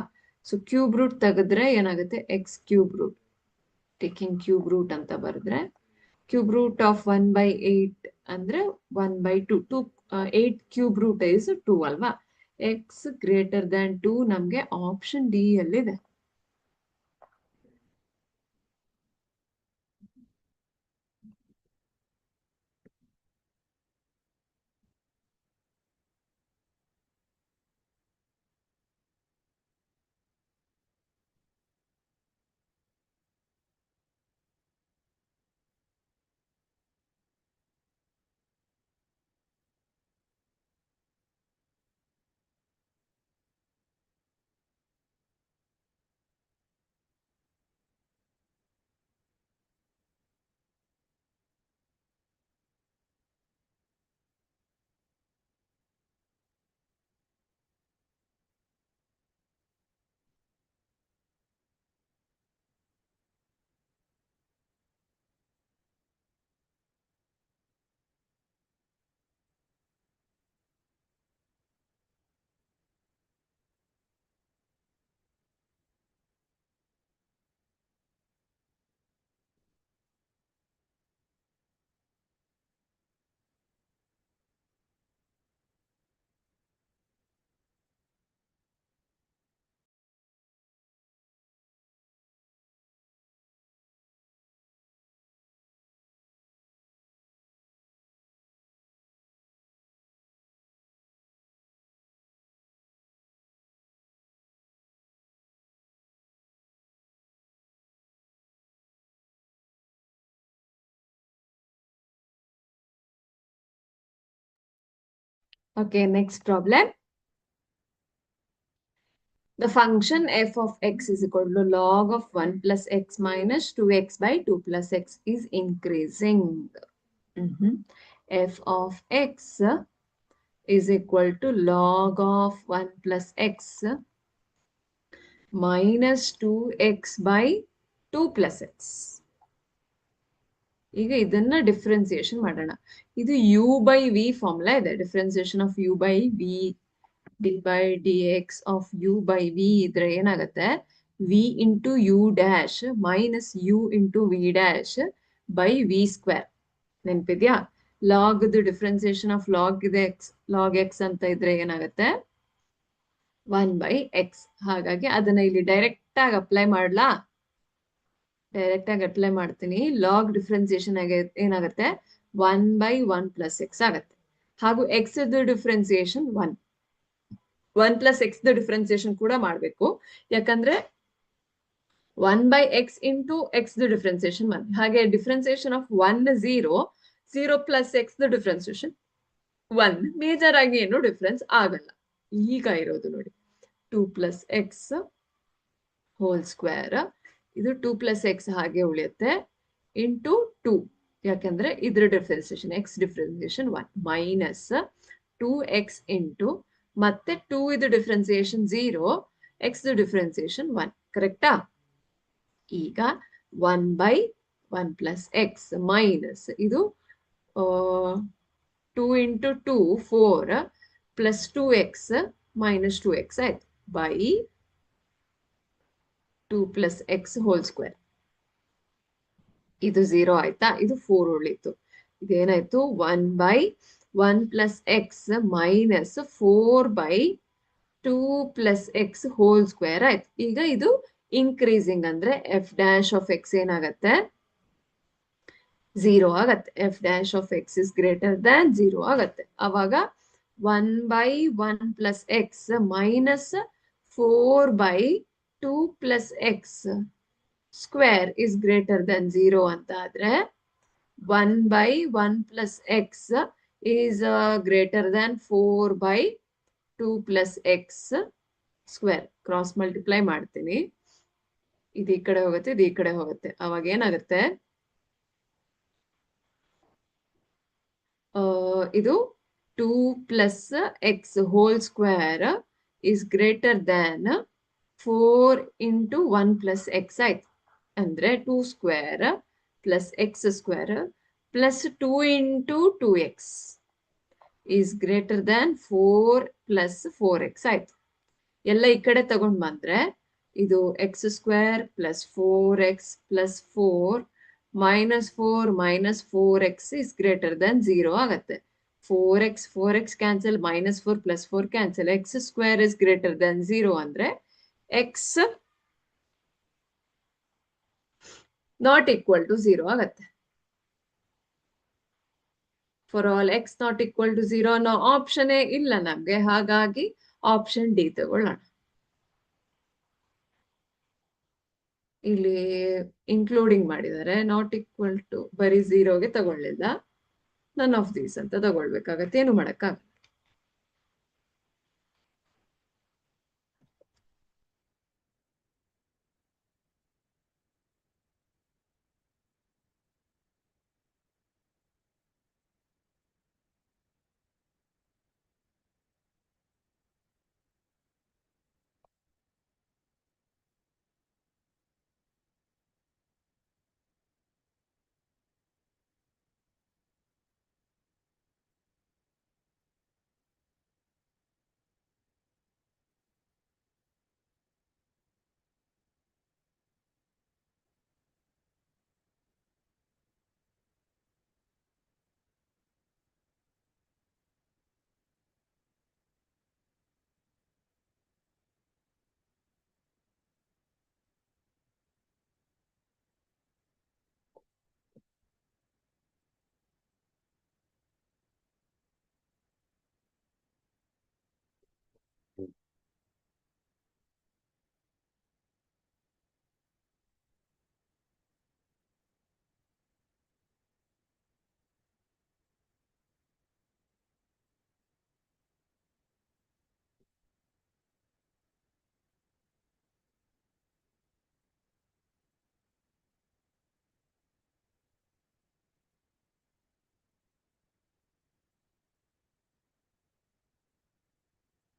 so cube root ತೆಗೆದ್ರೆ ಏನಾಗುತ್ತೆ, x³ root. Taking cube root ಅಂತ ಬರೆದ್ರೆ cube root of 1/8 ಅಂದ್ರೆ 1/2. 8 ಕ್ಯೂಬ್ ರೂಟ್ ಇಸ್ 2 ಅಲ್ವಾ. X greater than 2 ನಮ್ಗೆ ಆಪ್ಷನ್ ಡಿ ಅಲ್ಲಿದೆ. Okay, next problem. The function f of x is equal to log of 1 plus x minus 2x by 2 plus x is increasing. F of x is equal to log of 1 plus x minus 2x by 2 plus x. ಈಗ ಇದನ್ನ differentiation ಮಾಡೋಣ. ಇದು u by v formula ಇದೆ. Differentiation of u by v d by d x of u by v ಇದ್ರೆ ಏನಾಗುತ್ತೆ, v into u dash minus u into v dash by v square. ನೆನ್ಪಿದ್ಯಾ? Log differentiation of log ಇದೆ x, log x ಅಂತ ಇದ್ರೆ ಏನಾಗುತ್ತೆ 1 by X. ಹಾಗಾಗಿ ಅದನ್ನ ಇಲ್ಲಿ ಡೈರೆಕ್ಟ್ ಆಗಿ ಅಪ್ಲೈ ಮಾಡ್ಲಾ? ಡೈರೆಕ್ಟ್ ಆಗಿ ಅಪ್ಲೈ ಮಾಡ್ತೀನಿ. ಲಾಗ್ ಡಿಫ್ರೆನ್ಸಿಯೇಷನ್ ಆಗಿ ಏನಾಗುತ್ತೆ 1 ಬೈ 1 ಪ್ಲಸ್ ಎಕ್ಸ್ ಆಗುತ್ತೆ. ಹಾಗೂ X differentiation 1 plus X differentiation ಕೂಡ ಮಾಡಬೇಕು. ಯಾಕಂದ್ರೆ 1 by X into X differentiation 1. ಹಾಗೆ differentiation of 1 0, 0 plus X differentiation 1. Major ಆಗಿ ಏನು ಡಿಫ್ರೆನ್ಸ್ ಆಗಲ್ಲ. ಈಗ ಇರೋದು ನೋಡಿ 2 ಪ್ಲಸ್ ಎಕ್ಸ್ ಹೋಲ್ ಸ್ಕ್ವೇರ್. ಇದು 2 ಪ್ಲಸ್ ಎಕ್ಸ್ ಹಾಗೆ ಉಳಿಯುತ್ತೆ ಇಂಟು 2. ಯಾಕಂದ್ರೆ ಇದ್ರ differentiation X differentiation 1 minus 2x into ಮತ್ತೆ 2 ಇದು ಡಿಫ್ರೆನ್ಸಿಯೇಷನ್ 0, ಎಕ್ಸ್ ಡಿಫ್ರೆನ್ಸಿಯೇಷನ್ 1. ಕರೆಕ್ಟಾ? ಈಗ 1 ಬೈ 1 ಪ್ಲಸ್ ಎಕ್ಸ್ ಮೈನಸ್ ಇದು 2 into 2 4 plus 2x minus 2x ಆಯ್ತು by 2 plus X whole square. ಇದು 0 ಆಯ್ತಾ? ಇದು 4 ಉಳಿತು. ಇದೇನಾಯ್ತು 1 by 1 plus X minus 4 by 2 plus X whole square ಆಯ್ತು. ಈಗ ಇದು ಇನ್ಕ್ರೀಸಿಂಗ್ ಅಂದ್ರೆ ಎಫ್ ಡ್ಯಾಶ್ ಆಫ್ ಎಕ್ಸ್ ಏನಾಗತ್ತೆ 0 ಆಗತ್ತೆ. F dash of x is greater than 0 ಆಗತ್ತೆ. ಅವಾಗ 1 by 1 plus X minus 4 by 2 plus X square is greater than 0 ಅಂತ ಆದ್ರೆ 1 by 1 plus X is greater than 4 by 2 plus X square. Cross multiply ಮಾಡ್ತೀನಿ. ಇದು ಈ ಕಡೆ ಹೋಗುತ್ತೆ, ಇದು ಈ ಕಡೆ ಹೋಗುತ್ತೆ. ಅವಾಗ ಏನಾಗುತ್ತೆ ಇದು 2 plus X whole square is greater than 4 into 1 plus X ಆಯ್ತು. ಅಂದ್ರೆ 2 square plus X square plus 2 into 2x is greater than 4 plus 4x ಆಯ್ತು. ಎಲ್ಲ ಈ ಕಡೆ ತಗೊಂಡ್ ಬಂದ್ರೆ ಇದು X square plus 4x plus 4 minus 4 minus 4x is greater than 0 ಆಗತ್ತೆ. 4x cancel, minus 4 plus 4 cancel, X square is greater than 0 ಅಂದ್ರೆ X not equal to 0 ಆಗತ್ತೆ. For all x not equal to 0 ಅನ್ನೋ option ಇಲ್ಲ ನಮ್ಗೆ. ಹಾಗಾಗಿ option D ತಗೊಳ್ಳೋಣ. ಇಲ್ಲಿ including ಮಾಡಿದ್ದಾರೆ, ನಾಟ್ ಈಕ್ವಲ್ ಟು ಬರೀ 0ಗೆ ತಗೊಳ್ಳಿಲ್ಲ. ನನ್ ಆಫ್ ದೀಸ್ ಅಂತ ತಗೊಳ್ಬೇಕಾಗತ್ತೆ. ಏನು ಮಾಡಕ್ಕಾಗಲ್ಲ.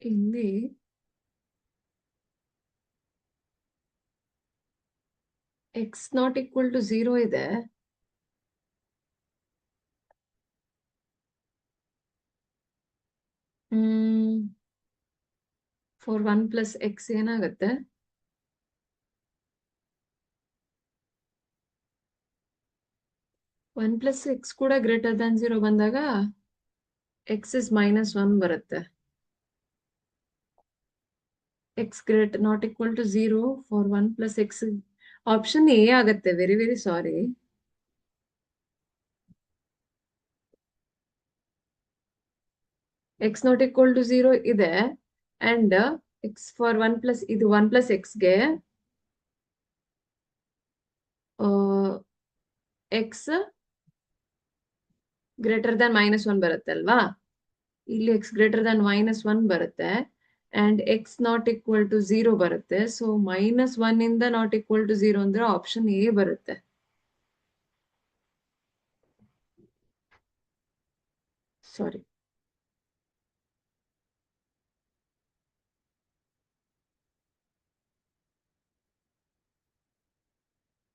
ಇಲ್ಲಿ ಎಕ್ಸ್ ನಾಟ್ ಈಕ್ವಲ್ ಟು 0 ಇದೆ. ಫಾರ್ 1 ಪ್ಲಸ್ ಎಕ್ಸ್ ಏನಾಗುತ್ತೆ? ಒನ್ ಪ್ಲಸ್ ಎಕ್ಸ್ ಕೂಡ ಗ್ರೇಟರ್ ದನ್ 0 ಬಂದಾಗ ಎಕ್ಸ್ ಇಸ್ -1 ಬರುತ್ತೆ. X great not equal to 0 for 1 plus x option a ಆಗುತ್ತೆ. Very very sorry. X not equal to 0 ಇದೆ and x for 1 plus ಇದು 1 plus ಎಕ್ಸ್ಗೆ x greater than -1 ಬರುತ್ತೆ ಅಲ್ವಾ? ಇಲ್ಲಿ ಎಕ್ಸ್ ಗ್ರೇಟರ್ ದನ್ -1 ಬರುತ್ತೆ and x not equal to 0 ಬರುತ್ತೆ. So -1 ಇಂದ ನಾಟ್ ಈಕ್ವಲ್ ಟು 0 ಅಂದ್ರೆ ಆಪ್ಷನ್ ಎ ಬರುತ್ತೆ. ಸಾರಿ.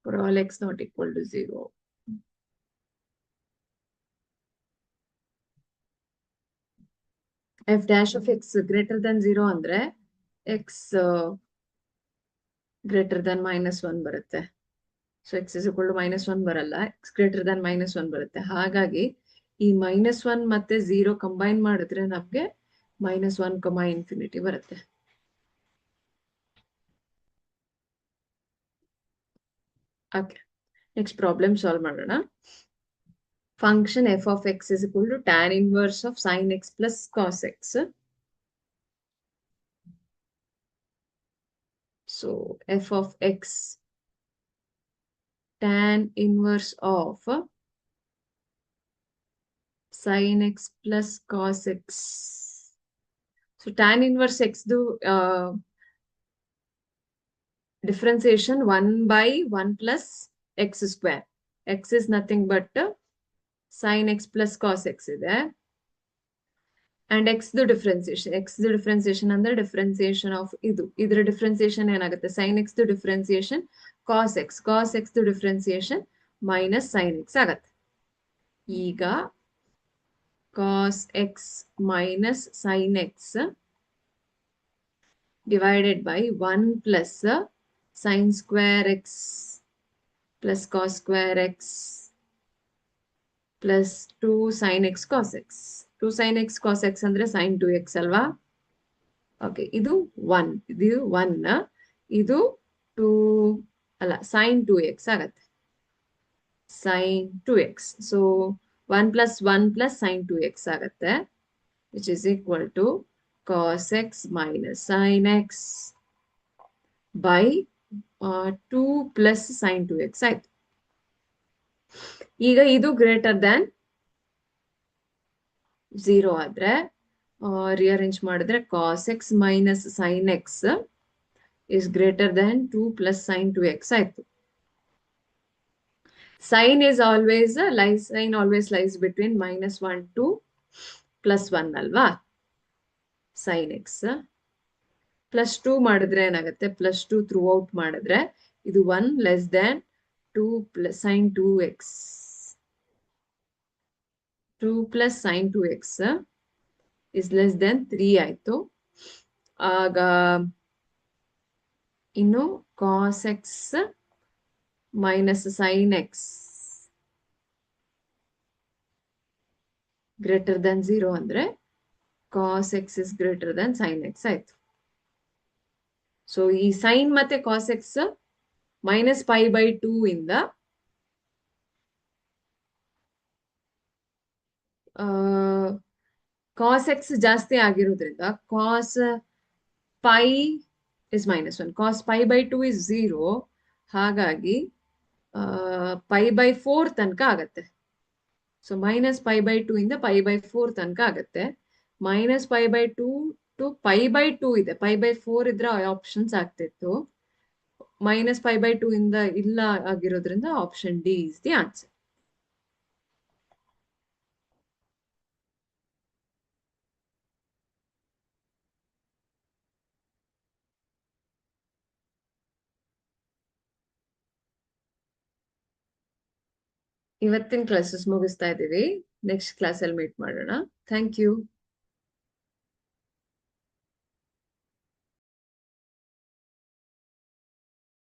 For all x not equal to 0. F dash of x greater than 0 ಅಂದ್ರೆ x greater than -1 ಬರುತ್ತೆ. So x is equal to -1 ಬರಲ್ಲ, x greater than -1 ಬರುತ್ತೆ. ಹಾಗಾಗಿ ಈ -1 ಮತ್ತೆ 0 ಕಂಬೈನ್ ಮಾಡಿದ್ರೆ ನಮ್ಗೆ -1, ಬರುತ್ತೆ. ಓಕೆ, ನೆಕ್ಸ್ಟ್ ಪ್ರಾಬ್ಲಮ್ ಸಾಲ್ವ್ ಮಾಡೋಣ. Function f of x is equal to tan inverse of sin x plus cos x. So f of x tan inverse of sin x plus cos x. So tan inverse x do differentiation 1 by 1 plus x square. X is nothing but sin x plus cos x ಇದೆ. And x the differentiation ಅಂದ್ರೆ differentiation of ಇದರ differentiation ಏನಾಗುತ್ತೆ? sin x the differentiation cos x the differentiation minus sin x ಆಗತ್ತೆ. ಈಗ cos x minus sin x divided by 1 plus sin square x plus cos square x plus 2 sin x cos x. 2 sin x cos x ಅಂದ್ರೆ sin 2x ಅಲ್ವಾ? Okay, ಇದು 1, ಇದು 1, ಇದು 2 ಅಲ್ಲ sin 2x ಆಗತ್ತೆ. sin 2x. So 1 plus 1 plus sin 2x ಆಗತ್ತೆ, which is equal to cos x minus sin x by 2 plus sin 2x ಆಯ್ತು. ಈಗ ಇದು ಗ್ರೇಟರ್ ದ್ಯಾನ್ 0 ಆದ್ರೆ ರಿಅರೇಂಜ್ ಮಾಡಿದ್ರೆ cos x minus sin x is greater than 2 plus sin 2x ಆಯ್ತು. Sin always lies between -1 to +1 ಅಲ್ವಾ? sin x +2 ಮಾಡಿದ್ರೆ ಏನಾಗುತ್ತೆ? +2 through out ಮಾಡಿದ್ರೆ ಇದು 1 less than 2 plus sin 2x. 2 plus sin 2x is less than 3 ಆಯ್ತು. ಆಗ ಇನ್ನು cos x minus sin x greater than 0 ಅಂದ್ರೆ cos x is greater than sin x ಆಯ್ತು. ಸೊ ಈ sin ಮತ್ತೆ cos x -π/2 ಇಂದ cos x ಜಾಸ್ತಿ ಆಗಿರೋದ್ರಿಂದ cos pi is -1, cos π/2 is 0. ಹಾಗಾಗಿ π/4 ತನಕ ಆಗತ್ತೆ. ಸೊ -π/2 ಇಂದ π/4 ತನಕ ಆಗತ್ತೆ. -π/2 to π/2 ಇದೆ. π/4 ಇದ್ರೆ ಆಪ್ಷನ್ಸ್ ಆಗ್ತಿತ್ತು. -π/2 ಇಂದ ಇಲ್ಲ ಆಗಿರೋದ್ರಿಂದ option d is the answer. ಇವತ್ತಿನ ಕ್ಲಾಸಸ್ ಮುಗಿಸ್ತಾ ಇದ್ದೀವಿ. ನೆಕ್ಸ್ಟ್ ಕ್ಲಾಸಲ್ಲಿ ಮೀಟ್ ಮಾಡೋಣ. Thank you.